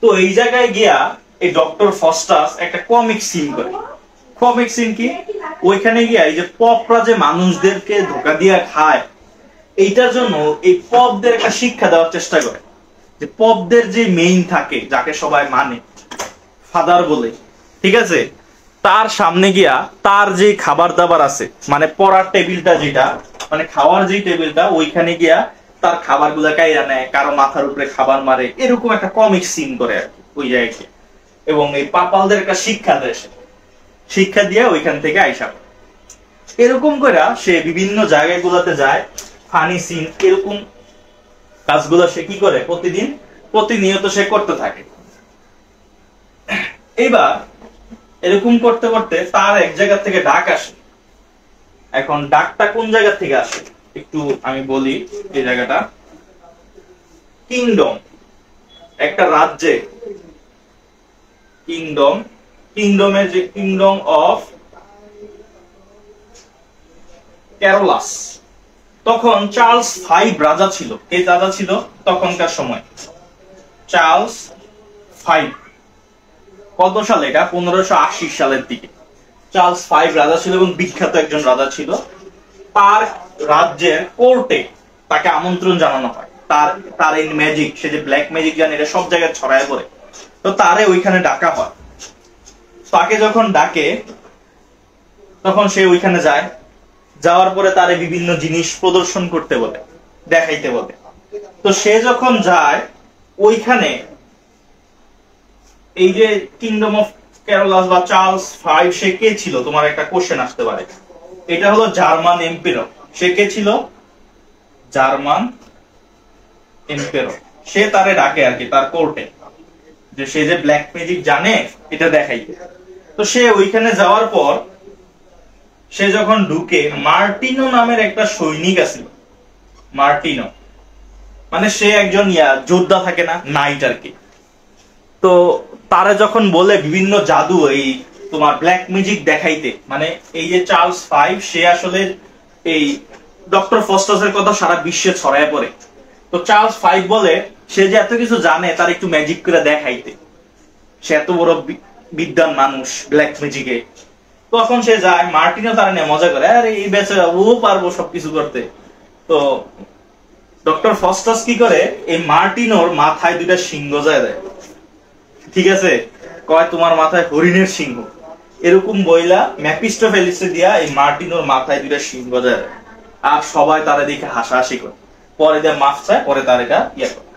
তো এই জায়গায় গিয়া এই ডক্টর ফস্টাস একটা কমিক সিন করে। কমিক সিন কি, ওইখানে গিয়া এই যে পপরা যে মানুষদেরকে ধোকা দিয়া খায়, এইটার জন্য এই পপদের একটা শিক্ষা দেওয়ার চেষ্টা করে। যে পপদের যে মেইন থাকে, যাকে সবাই মানে ফাদার বলে, ঠিক আছে, তার সামনে গিয়া তার যে খাবার দাবার আছে, মানে পড়ার টেবিলটা যেটা, মানে খাওয়ার যে টেবিলটা, ওইখানে গিয়া তার খাবার গুলা কাইরা নেয়, কারো মাথার উপরে খাবার মারে, এরকম একটা কমিক সিন করে আর কি ওই জায়গায়। এবং এই পাপালদের একটা শিক্ষা দেয়, শিক্ষা দিয়ে ওইখান থেকে আইসা। এরকম করে সে বিভিন্ন জায়গায় গুলাতে যায়, ফানি সিন, এরকম কাজগুলো সে কি করে প্রতিনিয়ত সে করতে থাকে। এবার এরকম করতে করতে তার এক জায়গা থেকে ডাক আসে। এখন ডাকটা কোন জায়গা থেকে আসে একটু আমি বলি। এই জায়গাটা কিংডম, একটা রাজ্যে, কিংডমের যে কিংডম অফ ক্যারোলাস। তখন চার্লস 5 রাজা ছিল। এই রাজা ছিল তখনকার সময় চার্লস 5। কত সালে এটা? 1580 সালের দিকে চার্লস 5 রাজা ছিল এবং বিখ্যাত একজন রাজা ছিল। তার রাজ্যের কোর্টে তাকে আমন্ত্রণ জানানো হয়। তার এই ম্যাজিক, সে যে ব্ল্যাক ম্যাজিক জানে, এটা সব জায়গায় ছড়ায় পড়ে। তো তারে ওইখানে ডাকা হয়। তাকে যখন ডাকে তখন সে ওইখানে যায়। যাওয়ার পরে তারে বিভিন্ন জিনিস প্রদর্শন করতে বলে, দেখাইতে বলে। তো সে যখন যায় ওইখানে, এই যে কিংডম অফ ক্যারোলাস বা চার্লস 5, সে কে ছিল? তোমার একটা কোশ্চেন আসতে পারে। এটা হলো জার্মান এম্পিরর। সে কে ছিল? জার্মান এম্পিরর। সে তারে ডাকে আর কি তার কোর্টে, যে সে যে ব্ল্যাক ম্যাজিক জানে এটা দেখাইতে। তো সে ওইখানে যাওয়ার পর সে যখন ঢুকে, মার্টিনো নামের একটা সৈনিক আছে। মার্টিনো মানে সে একজন যোদ্ধা থাকে না, নাইট আর কি। তো তারা যখন বলে বিভিন্ন জাদু, এই তোমার ব্ল্যাক ম্যাজিক দেখাইতে, মানে এই যে চার্লস 5 সে আসলে এই ডক্টর ফস্টাসের কথা সারা বিশ্বে ছড়ায় পড়ে। তো চার্লস 5 বলে সে যে এত কিছু জানে তার একটু ম্যাজিক করে দেখাইতে, সে এত বড় বিদ্বান মানুষ ব্ল্যাক ম্যাজিকে। তখন সে যায়, মার্টিনো তার নিয়ে মজা করে, আরে এই বেচারা ও পারবো সবকিছু করতে। তো ডক্টর ফস্টাস কি করে, এই মার্টিনোর মাথায় 2টা সিংহ যায় দেয়, ঠিক আছে, কয় তোমার মাথায় হরিণের সিংহ, এরকম বইলা মেফিস্টোফেলিস দিয়া এই মার্টিনোর মাথায় 2টা সিংহ যায়। আর সবাই তারা দেখে হাসাহাসি করে, পরে দেয় মাফ চায়, পরে তার এটা ইয়ে করে।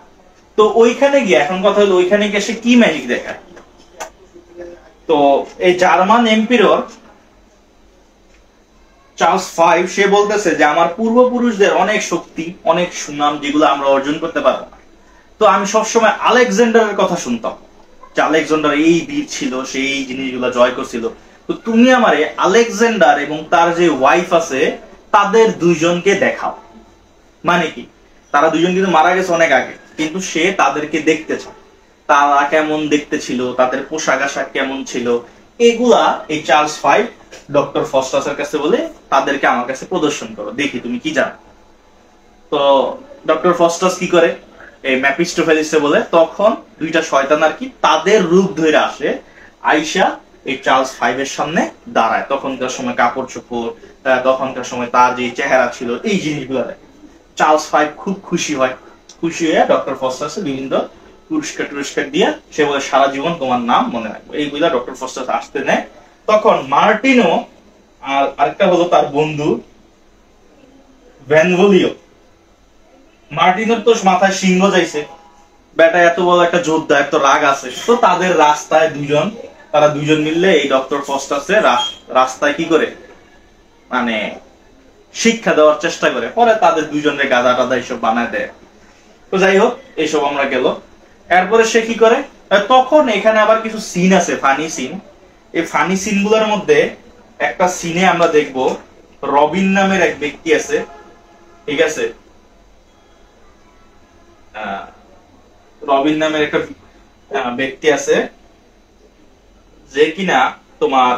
তো ওইখানে গিয়ে এখন কথা হলো, ওইখানে গিয়ে সে কি ম্যাজিক দেখায়। তো এই জার্মান এম্পিরর চার্লস 5 সে বলতেছে যে আমার পূর্বপুরুষদের অনেক শক্তি, অনেক সুনাম, যেগুলো আমরা অর্জন করতে পারবো না। তো আমি সবসময় আলেকজান্ডারের কথা শুনতাম, যে আলেকজান্ডার এই বীর ছিল, সেই জিনিসগুলো জয় করছিল। তো তুমি আমারে আলেকজান্ডার এবং তার যে ওয়াইফ আছে তাদের দুইজনকে দেখাও। মানে কি, তারা দুইজন কিন্তু মারা গেছে অনেক আগে, কিন্তু সে তাদেরকে দেখতে চায়, তারা কেমন দেখতে ছিল, তাদের পোশাক আশাক কেমন ছিল, এগুলা এই চার্লস ফাইভ ডক্টর ফস্টাসের কাছে বলে তাদেরকে আমার কাছে প্রদর্শন করো, দেখি তুমি কি জানো। তো ডক্টর ফস্টাস কি করে, এই ম্যাপিস্টোফেলিসে বলে, তখন দুইটা শয়তান আর কি তাদের রূপ ধরে আসে, আইসা এই চার্লস ফাইভের সামনে দাঁড়ায়। তখনকার সময় কাপড় চোপড়, তখনকার সময় তার যে চেহারা ছিল, এই জিনিসগুলো দেখে চার্লস ফাইভ খুব খুশি হয়। খুশি হয়ে ডক্টর ফস্টাসে বিভিন্ন পুরস্কার দিয়ে সে বলে সারা জীবন তোমার নাম মনে রাখবো, এইগুলা ডক্টর ফস্টাস আসতে নেয়। তখন মার্টিনো আর আরেকটা হলো তার বন্ধু ভ্যানভোলিও। মার্টিনোর তো মাথায় সিংহ যাইছে, বেটা এত বড় একটা যোদ্ধা, এত রাগ আছে, তো তাদের রাস্তায় তারা দুজন মিললে এই ডক্টর ফস্টাসে রাস্তায় কি করে মানে শিক্ষা দেওয়ার চেষ্টা করে, পরে তাদের দুজনের গাদা টাদা এইসব বানায় দেয়। তো যাই হোক, এইসব আমরা গেল। এরপরে সে কি করে, তখন এখানে আবার কিছু সিন আছে, ফানি সিন। এই ফানি সিন গুলোর মধ্যে একটা সিনে আমরা দেখব রবিন নামের এক ব্যক্তি আছে, ঠিক আছে, রবিন নামের একটা ব্যক্তি আছে যে কিনা তোমার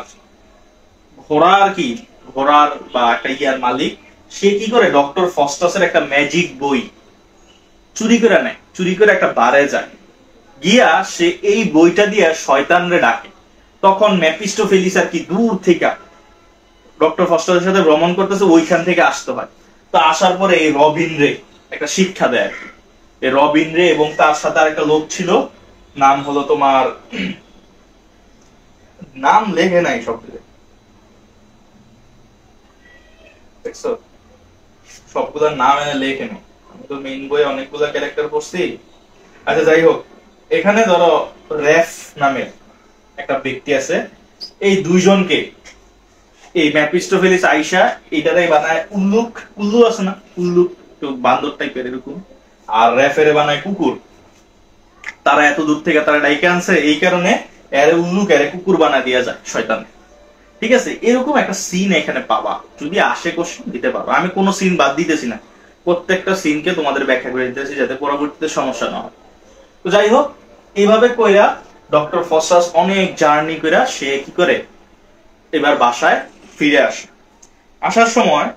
ঘোড়ার বা একটা ইয়ার মালিক। সে কি করে ডক্টর ফস্টাসের একটা ম্যাজিক বই চুরি করে নেয়, চুরি করে একটা বারে যায়, গিয়া সে এই বইটা দিয়ে শয়তানরে ডাকে। তখন ম্যাপিস্টোফেলিস আর কি দূর থেকে ডক্টর ফস্টাসের সাথে ভ্রমণ করতেছে, ওইখান থেকে আসতে হয়। তো আসার পরে এই রবিন রে একটা শিক্ষা দেয় আর কি। এই রবিন রে এবং তার সাথে আর একটা লোক ছিল, নাম হলো তোমার, নাম লেখে নাই সব, দেখছো সবগুলোর নাম এনে লেখে নেই, আমি তো মেইন বইয়ে অনেকগুলা ক্যারেক্টার পড়ছি। আচ্ছা যাই হোক, এখানে ধরো রেফ নামের একটা ব্যক্তি আছে। এই দুইজনকে এই ম্যাপিস্টোফেলিস আইসা এটারাই বানায় উল্লু আছে না, উল্লু তো বান্দর টাইপের এরকম, আর রেফেরে বানায় কুকুর। তারা এত দূর থেকে তারা ডাইকে আনছে, এই কারণে এরে উল্লুক এরে কুকুর বানায় দিয়া যায় শয়তান। ঠিক আছে, এরকম একটা সিন এখানে পাবা, যদি আসে কোশ্চেন দিতে পারো। আমি কোনো সিন বাদ দিতেছি না, প্রত্যেকটা সিনকে তোমাদের ব্যাখ্যা করে দিতেছি যাতে পরবর্তীতে সমস্যা না হয়। তো যাই হোক, এইভাবে কইরা ডক্টর ফস্টাস অনেক জার্নি কইরা সে কি করে এবার বাসায় ফিরে আসে। আসার সময়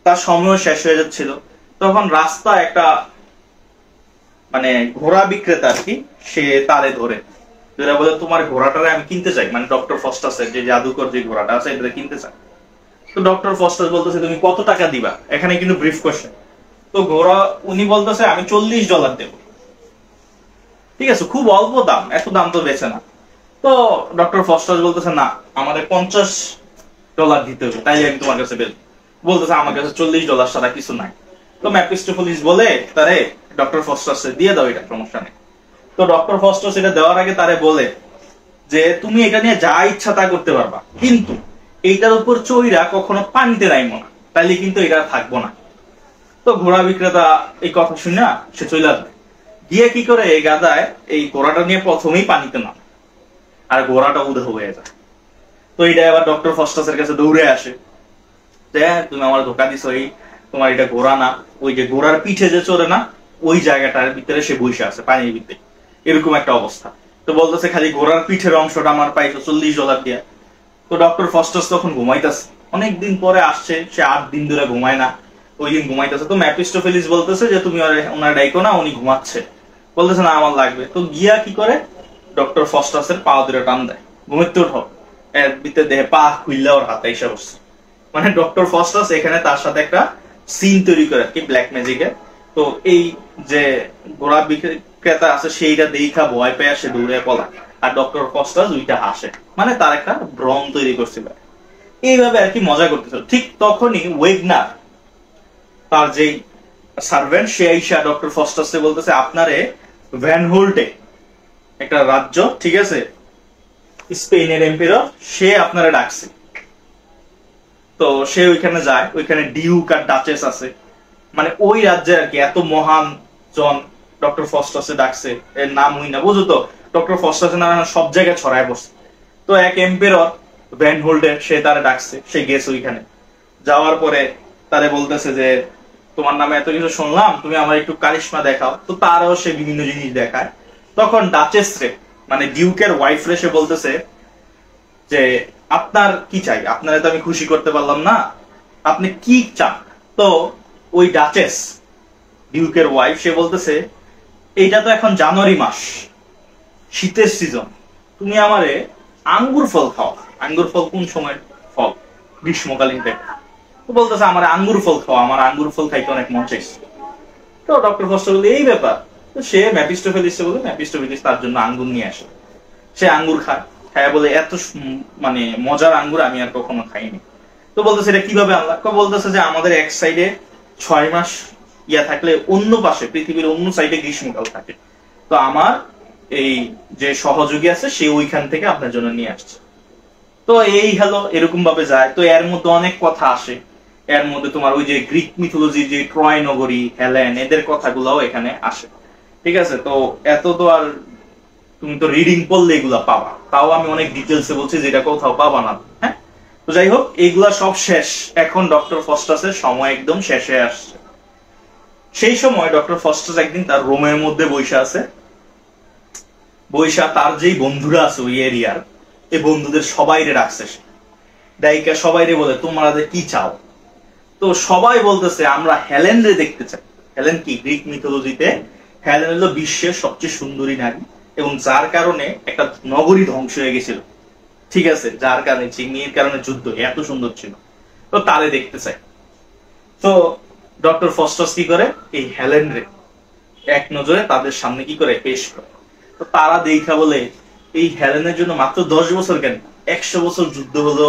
তার সময় শেষ হয়ে যাচ্ছিল, তখন রাস্তা একটা মানে ঘোড়া বিক্রেতা আর কি, সে তারে ধরে বলে তোমার ঘোড়াটারে আমি কিনতে চাই, মানে ডক্টর ফস্টাসের যে জাদুকর যে ঘোড়াটা আছে এটা কিনতে চাই। তো ডক্টর ফস্টাস বলতেছে তুমি কত টাকা দিবা, এখানে কিন্তু ব্রিফ কোশ্চেন। তো উনি বলতেছে আমি $40 দেব। ঠিক আছে, খুব অল্প দাম, এত দাম তো বেছে না। তো ডক্টর ফস্টাস বলতেছে না, আমাদের $50 দিতে হবে, তাইলে আমি তোমার কাছে বের। বলতেছে আমার কাছে $40 ছাড়া কিছু নাই। তো ম্যাপিস্টোফেলিস বলে তারে ডক্টর ফস্টাসে দিয়ে দাও, এটা সমস্যা নেই। তো ডক্টর ফস্টাস এটা দেওয়ার আগে তারে বলে যে তুমি এটা নিয়ে যা ইচ্ছা তা করতে পারবা, কিন্তু এইটার উপর চইরা কখনো পানিতে নাইমো না, তাইলে কিন্তু এটা থাকবো না। তো ঘোড়া বিক্রেতা এই কথা শুনে সে চলে আসবে, গিয়ে কি করে এই গাদায় এই ঘোড়াটা নিয়ে প্রথমেই পানিতে না, আর ঘোড়াটা উদে হয়ে যায়। তো এটা আবার ডক্টর ফস্টাসের কাছে দৌড়ে আসে যে তুমি আমার ধোকা দিছো, এই তোমার এটা ঘোড়া না, ওই যে ঘোড়ার পিঠে যে চড়ে না ওই জায়গাটার ভিতরে সে বসে আছে পানির ভিতরে, এরকম একটা অবস্থা। তো বলতেছে খালি ঘোড়ার পিঠের অংশটা আমার পাইছো $40 দিয়া। তো ডক্টর ফস্টাস তখন ঘুমাইতেছে, অনেকদিন পরে আসছে, সে 8 দিন ধরে ঘুমায় না, ওই দিন ঘুমাইতেছে। তো ম্যাপিস্টোফেলিস বলতেছে যে তুমি ওনার ডাইকো না, উনি ঘুমাচ্ছে। বলতেছে না আমার লাগবে। তো গিয়া কি করে ডক্টর ফস্টাসের পা ধরে টান দেয়, ঘুমাইতে উঠো, এর ভিতরে দেহে পা খুললে ওর হাতে এসে বসছে। মানে ডক্টর ফস্টাস এখানে তার সাথে একটা সিন তৈরি করে আর কি ব্ল্যাক ম্যাজিকের। তো এই যে ঘোড়া বিক্রেতা আছে সেইটা দেখা ভয় পেয়ে সে দৌড়ে পলা, আর ডক্টর ফস্টাস ওইটা হাসে, মানে তার একটা ভ্রম তৈরি করছিল। এইভাবে আর কি মজা করতেছিল। ঠিক তখনই ওয়েগনার তার যে সার্ভেন্ট সে আইসা ডক্টর ফস্টাসে বলতেছে আপনারে ভ্যান হোল্টে একটা রাজ্য, ঠিক আছে, স্পেনের এম্পিরর, সে আপনারা ডাকছে। তো সে ওইখানে যায়, ওইখানে ডিউক আর ডাচেস আছে, মানে ওই রাজ্যে আর কি এত মহান জন ডক্টর ফস্টাসে ডাকছে, এর নাম হই না, বুঝো তো ডক্টর ফস্টাসের নাম সব জায়গায় ছড়ায় বসছে। তো এক এম্পিরর ভ্যান হোল্ডের সে তারা ডাকছে, সে গেছে ওইখানে। যাওয়ার পরে তারে বলতেছে যে তোমার নামে এত কিছু শুনলাম, তুমি আমার একটু কারিশমা দেখাও। তো তারও সে বিভিন্ন জিনিস দেখায়। তখন ডাচেস রে মানে ডিউকের ওয়াইফ রে সে বলতেছে যে আপনার কি চাই, আপনারা তো আমি খুশি করতে পারলাম না, আপনি কি চান? তো ওই ডাচেস ডিউকের ওয়াইফ সে বলতেছে এইটা তো এখন জানুয়ারি মাস, শীতের সিজন, তুমি আমারে আঙ্গুর ফল খাও। আঙ্গুর ফল কোন সময় ফল? গ্রীষ্মকালীন থেকে। তো বলতেছে আমার আঙ্গুর ফল খাও, আমার আঙ্গুর ফল খাইতে অনেক মন চাইছে। তো ডক্টর ফস্টার বলে এই ব্যাপার। তো সে ম্যাপিস্টোফেলিস বলে ম্যাপিস্টোফেলিস তার জন্য আঙ্গুর নিয়ে আসে। সে আঙ্গুর খায়, খায় বলে এত মানে মজার আঙ্গুর আমি আর কখনো খাইনি। তো বলতেছে এটা কিভাবে আনলা? বলতেছে যে আমাদের এক সাইডে 6 মাস ইয়া থাকলে অন্য পাশে পৃথিবীর অন্য সাইডে গ্রীষ্মকাল থাকে। তো আমার এই যে সহযোগী আছে সে ওইখান থেকে আপনার জন্য নিয়ে আসছে। তো এই হলো, এরকম ভাবে যায়। তো এর মধ্যে অনেক কথা আসে। এর মধ্যে তোমার ওই যে গ্রিক মিথোলজি, যে ট্রয় নগরী, হেলেন, এদের কথাগুলোও এখানে আসে। ঠিক আছে? তো এত তো আর তুমি তো রিডিং পড়লে এগুলা পাবা, তাও আমি অনেক ডিটেলসে বলছি যেটা কোথাও পাবা না। হ্যাঁ, তো যাই হোক, এইগুলা সব শেষ। এখন ডক্টর ফস্টাসের সময় একদম শেষে আসছে। সেই সময় ডক্টর ফস্টাস একদিন তার রুমের মধ্যে বইসা আছে। বইসা তার যেই বন্ধুরা আছে ওই এরিয়ার, এই বন্ধুদের সবাইরে রাখছে সে। ডাইকা সবাইরে বলে তোমরা কি চাও? তো সবাই বলতেছে আমরা হেলেন রে দেখতে চাই। হেলেন কি? গ্রিক মিথোলজিতে হেলেন হলো বিশ্বের সবচেয়ে সুন্দরী নারী, এবং যার কারণে একটা নগরী ধ্বংস হয়ে গেছিল। ঠিক আছে? যার কারণে চিংড়ির কারণে যুদ্ধ, এত সুন্দর ছিল। তো তারে দেখতে চাই। তো ডক্টর ফস্টাস কি করে, এই হেলেন রে এক নজরে তাদের সামনে কি করে পেশ করে। তো তারা দেখা বলে এই হেলেনের জন্য মাত্র 10 বছর কেন, 100 বছর যুদ্ধ হলো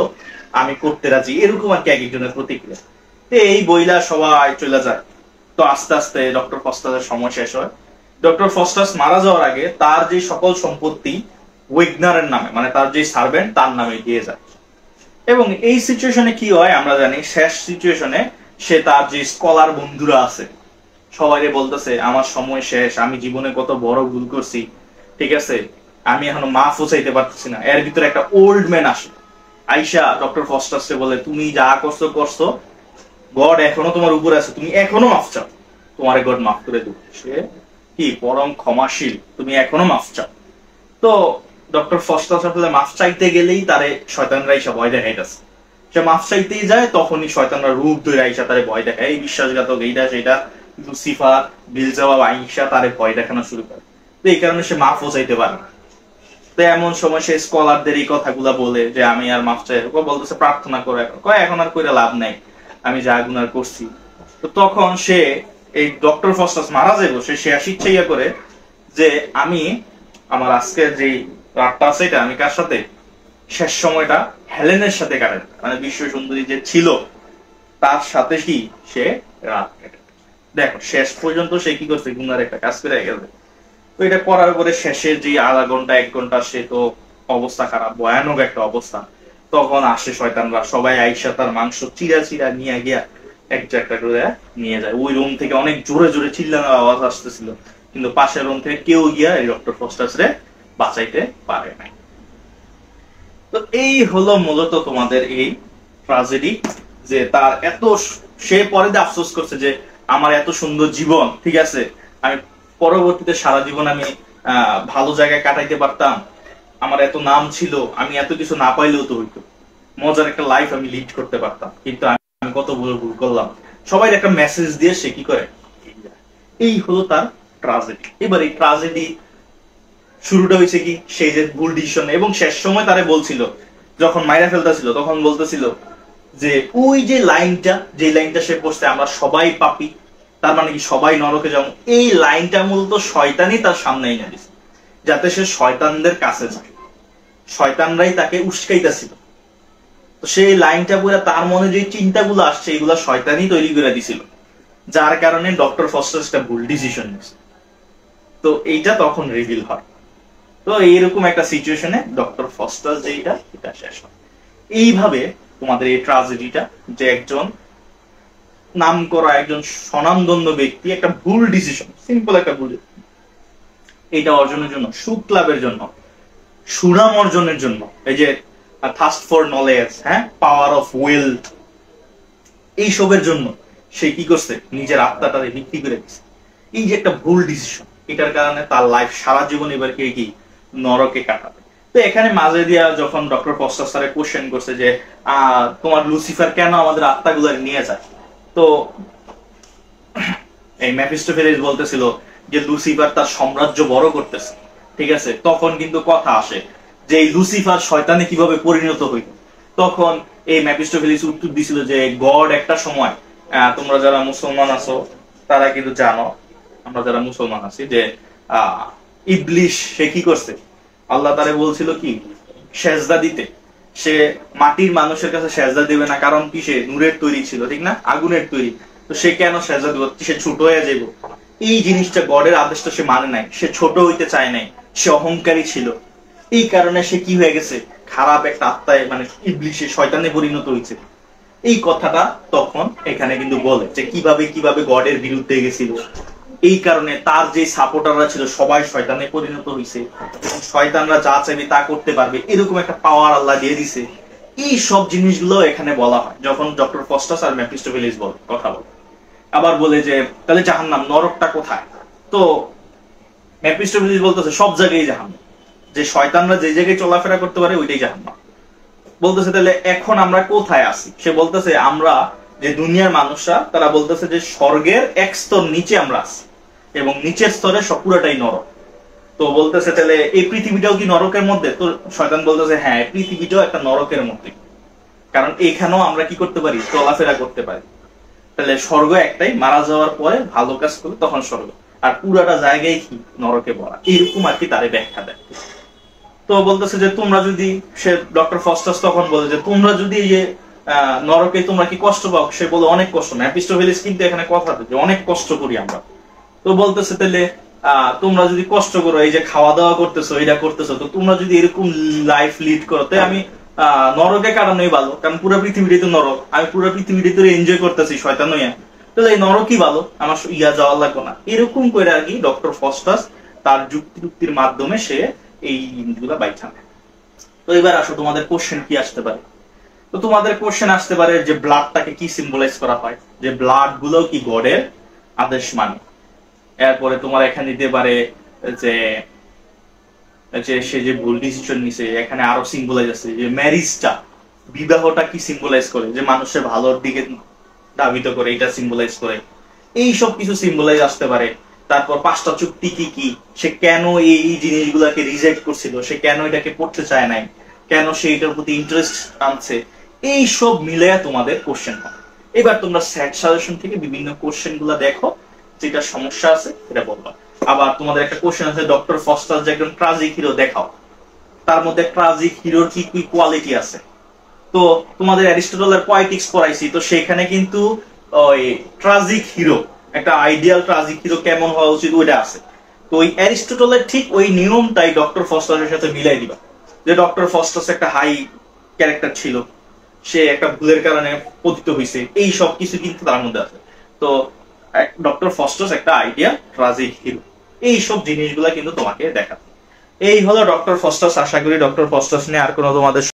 আমি করতে রাজি, এরকম আর কি এক একজনের প্রতিক্রিয়া। তো এই বইলা সবাই চলে যায়। তো আস্তে আস্তে ডক্টর ফস্টাসের সময় শেষ হয়। ডক্টর ফস্টাস মারা যাওয়ার আগে তার যে সকল সম্পত্তি ওয়েগনারের নামে, মানে তার যে সার্ভেন্ট, তার নামে দিয়ে যায়। এবং এই সিচুয়েশনে কি হয় আমরা জানি, শেষ সিচুয়েশনে সে তার যে স্কলার বন্ধুরা আছে সবাইরে বলতেছে আমার সময় শেষ, আমি জীবনে কত বড় ভুল করছি, ঠিক আছে, আমি এখনো মাফও চাইতে পারতেছি না। এর ভিতরে একটা ওল্ড ম্যান আসে, আইসা ডক্টর ফস্টাসকে বলে তুমি যা করছো করছো, গড এখনো তোমার উপরে আছে, তুমি এখনো মাফ চাও, তোমার গড মাফ করে দেব। সে কি পরম ক্ষমাশীল, তুমি এখনো মাফ চাও। তো ডক্টর ফস্টাস আসলে মাফ চাইতে গেলেই তারে শয়তানরা এসে ভয় দেখাইতেছে। সে মাফ চাইতেই যায়, তখনই শয়তানরা রূপ ধরে আইসা তারে ভয় দেখায়, এই বিশ্বাসঘাতক, এইটা সেটা, লুসিফার, বিলজাওয়া, আইসা তারে ভয় দেখানো শুরু করে। তো এই কারণে সে মাফও চাইতে পারে না। তো এমন সময় সে স্কলারদের এই কথাগুলা বলে যে আমি আর মাফ চাই, বলতেছে প্রার্থনা করে, এখন আর কইরা লাভ নাই, আমি যা গুনাহ করছি। তো তখন সে এই ডক্টর ফস্টাস মারা যাইব, সে শিক্ষা ইয়া করে যে আমি আমার আজকের যে রাতটা আছে এটা আমি কার সাথে, শেষ সময়টা হেলেনের সাথে কাটাই, মানে বিশ্ব সুন্দরী যে ছিল তার সাথে কি সে রাত কাটে। দেখো শেষ পর্যন্ত সে কি করছে, গুনার একটা কাজ করে গেছে। তো এটা করার পরে শেষের যে আধা ঘন্টা 1 ঘন্টা সে তো অবস্থা খারাপ, ভয়ানক একটা অবস্থা। তখন আসে শয়তানরা, সবাই আইসা তার মাংস চিরা চিরা নিয়ে গিয়া একটা একটা করে নিয়ে যায়। ওই রুম থেকে অনেক জোরে জোরে চিল্লানোর আওয়াজ আসতেছিল, কিন্তু পাশের রুম থেকে কেউ গিয়া এই ডক্টর ফস্টাস রে বাঁচাইতে পারে না। তো এই হলো মূলত তোমাদের এই ট্র্যাজেডি, যে তার এত, সে পরে আফসোস করছে যে আমার এত সুন্দর জীবন, ঠিক আছে, আমি পরবর্তীতে সারা জীবন আমি ভালো জায়গায় কাটাইতে পারতাম, আমার এত নাম ছিল, আমি এত কিছু না পাইলেও তো হইতো, মজার একটা লাইফ আমি লিড করতে পারতাম, কিন্তু আমি কত বড় ভুল করলাম। সবাই একটা মেসেজ দিয়ে সে কি করে, এই হলো তার ট্র্যাজেডি। এবার এই ট্র্যাজেডি শুরুটা হয়েছে কি, সেই যে ভুল ডিসিশন, এবং শেষ সময় তারে বলছিল যখন মাইরা ফেলতেছিল তখন বলতেছিল যে ওই যে লাইনটা, যে লাইনটা সে পড়ছে আমরা সবাই পাপী, তার মানে কি সবাই নরকে যাবো, এই লাইনটা মূলত শয়তানই তার সামনে এনে দিছে যাতে সে শয়তানদের কাছে যায়, শয়তানরাই তাকে উস্কাইতেছিল। তো সেই লাইনটা পুরো তার মনে যে চিন্তাগুলো আসছে এগুলো শয়তানই তৈরি করে দিছিল, যার কারণে ডক্টর ফস্টাস একটা ভুল ডিসিশন নিয়েছে। তো এইটা তখন রিভিল হয়। তো এইরকম একটা সিচুয়েশনে ডক্টর ফস্টাস যেটা এটা শেষ হয়। এইভাবে তোমাদের এই ট্র্যাজেডিটা, যে একজন নাম করা একজন স্বনামধন্য ব্যক্তি একটা ভুল ডিসিশন, সিম্পল একটা ভুল, এটা অর্জনের জন্য, সুখ লাভের জন্য, সুনাম অর্জনের জন্য, এই যে থার্স্ট ফর নলেজ, হ্যাঁ, পাওয়ার অফ উইল, এইসবের জন্য সে কি করছে, নিজের আত্মাটারে বিক্রি করে দিচ্ছে। এই যে একটা ভুল ডিসিশন, এটার কারণে তার লাইফ সারা জীবন এবার কি নরকে কাটাবে। তো এখানে মাঝে দিয়া যখন ডক্টর ফস্টার স্যারে কোশ্চেন করছে যে তোমার লুসিফার কেন আমাদের আত্মাগুলো নিয়ে যায়, তো এই মেফিস্টোফেলিস বলতেছিল যে লুসিফার তার সাম্রাজ্য বড় করতেছে, ঠিক আছে। তখন কিন্তু কথা আসে যে এই লুসিফার শয়তানে কিভাবে পরিণত হইল। তখন এই মেফিস্টোফেলিস উত্তর দিছিল যে গড একটা সময়, তোমরা যারা মুসলমান আছো তারা কিন্তু জানো, আমরা যারা মুসলমান আছি, যে ইবলিশ সে কি করছে, আল্লাহ তারে বলছিল কি সেজদা দিতে, সে মাটির মানুষের কাছে সেজদা দিবে না, কারণ কি সে নূরের তৈরি ছিল, ঠিক না, আগুনের তৈরি, তো সে কেন সেজদা দিব, সে ছোট হয়ে যাইব। এই জিনিসটা গডের আদেশটা সে মানে নাই, সে ছোট হইতে চায় নাই, সে অহংকারী ছিল। এই কারণে সে কি হয়ে গেছে, খারাপ একটা আত্মায় মানে ইবলিশে শয়তানে পরিণত হয়েছে। এই কথাটা তখন এখানে কিন্তু বলে যে কিভাবে কিভাবে গডের বিরুদ্ধে গেছিল। এই কারণে তার যে সাপোর্টাররা ছিল সবাই শয়তানে পরিণত হয়েছে, শয়তানরা যা চাইবে তা করতে পারবে, এরকম একটা পাওয়ার আল্লাহ দিয়ে দিছে। এই সব জিনিসগুলো এখানে বলা হয় যখন ডক্টর ফস্টাস আর মেফিস্টোফেলিস কথা বলে। আবার বলে যে তাহলে জাহান্নাম, নরকটা কোথায়? তো মেফিস্টোফেলিস বলতেছে সব জায়গায় জাহান্নাম, যে শয়তানরা যে জায়গায় চলাফেরা করতে পারে ওইটাই জাহান্নাম। বলতেছে তাহলে এখন আমরা কোথায় আছি? সে বলতেছে আমরা যে দুনিয়ার মানুষরা, তারা বলতেছে যে স্বর্গের এক স্তর নিচে আমরা আছি এবং নিচের স্তরে সব পুরোটাই নরক। তো বলতেছে তাহলে এই পৃথিবীটাও কি নরকের মধ্যে? তো শয়তান বলতেছে হ্যাঁ, পৃথিবীটাও একটা নরকের মধ্যে, কারণ এখানেও আমরা কি করতে পারি, চলাফেরা করতে পারি। তাহলে স্বর্গ একটাই, মারা যাওয়ার পরে ভালো কাজ করলে তখন স্বর্গ, আর পুরাটা জায়গায় কি নরকে ভরা, এরকম আর কি তারে ব্যাখ্যা দেয়। তো বলতেছে যে তোমরা যদি, সে ডক্টর ফস্টাস তখন বলে যে তোমরা যদি এই যে নরকে তোমরা কি কষ্ট পাও? সে বলে অনেক কষ্ট। মেফিস্টোফেলিস কিন্তু এখানে কথা যে অনেক কষ্ট করি আমরা। তো বলতেছে তাহলে তোমরা যদি কষ্ট করো, এই যে খাওয়া দাওয়া করতেছো, এটা করতেছো, তো তোমরা যদি এরকম লাইফ লিড করো, তাই আমি নরকে কাটানোই ভালো, কারণ পুরো পৃথিবীটাই তো নরক, আমি পুরো পৃথিবীটাই তো এনজয় করতেছি শয়তান হইয়া, তাহলে এই নরকই ভালো, আমার যাওয়া লাগবে না। এরকম করে আর কি ডক্টর ফস্টাস তার যুক্তির মাধ্যমে সে এই জিনিসগুলা বাইছা নেয়। তো এবার আসো তোমাদের কোশ্চেন কি আসতে পারে। তো তোমাদের কোশ্চেন আসতে পারে যে ব্লাডটাকে কি সিম্বলাইজ করা হয়, যে ব্লাড গুলো কি গডের আদেশ মানে। এরপরে তোমার এখানে দিতে পারে যে সে যে ভুল ডিসিশন নিছে, এখানে আরো সিম্বলাইজ আছে যে ম্যারিজটা, বিবাহটা কি সিম্বলাইজ করে, যে মানুষের ভালোর দিকে ধাবিত করে, এটা সিম্বলাইজ করে। এই সব কিছু সিম্বলাইজ আসতে পারে। তারপর 5টা চুক্তি কি কি, সে কেন এই জিনিসগুলাকে রিজেক্ট করছিল, সে কেন এটাকে পড়তে চায় নাই, কেন সে এটার প্রতি ইন্টারেস্ট আনছে, এই সব মিলে তোমাদের কোশ্চেন হয়। এবার তোমরা সেট সাজেশন থেকে বিভিন্ন কোশ্চেন গুলা দেখো, যেটা সমস্যা আছে এটা বলবা। আবার তোমাদের একটা কোশ্চেন আছে ডক্টর ফস্টাস যে একজন ট্রাজিক হিরো, দেখাও তার মধ্যে ট্রাজিক হিরোর কি কি কোয়ালিটি আছে। তো তোমাদের অ্যারিস্টটলের পয়েটিক্স পড়াইছি, তো সেখানে কিন্তু ওই ট্রাজিক হিরো, একটা আইডিয়াল ট্রাজিক হিরো কেমন হওয়া উচিত ওইটা আছে। তো ওই অ্যারিস্টটলের ঠিক ওই নিয়মটাই ডক্টর ফস্টাসের সাথে মিলাই দিবা, যে ডক্টর ফস্টাস একটা হাই ক্যারেক্টার ছিল, সে একটা ভুলের কারণে পতিত হয়েছে, এই সব কিছু কিন্তু তার মধ্যে আছে। তো ডক্টর ফস্টাস একটা আইডিয়াল ট্রাজিক হিরো, এই সব জিনিসগুলা কিন্তু তোমাকে দেখাবে। এই হলো ডক্টর ফস্টাস। আশা করি ডক্টর ফস্টাস নিয়ে আর কোনো তোমাদের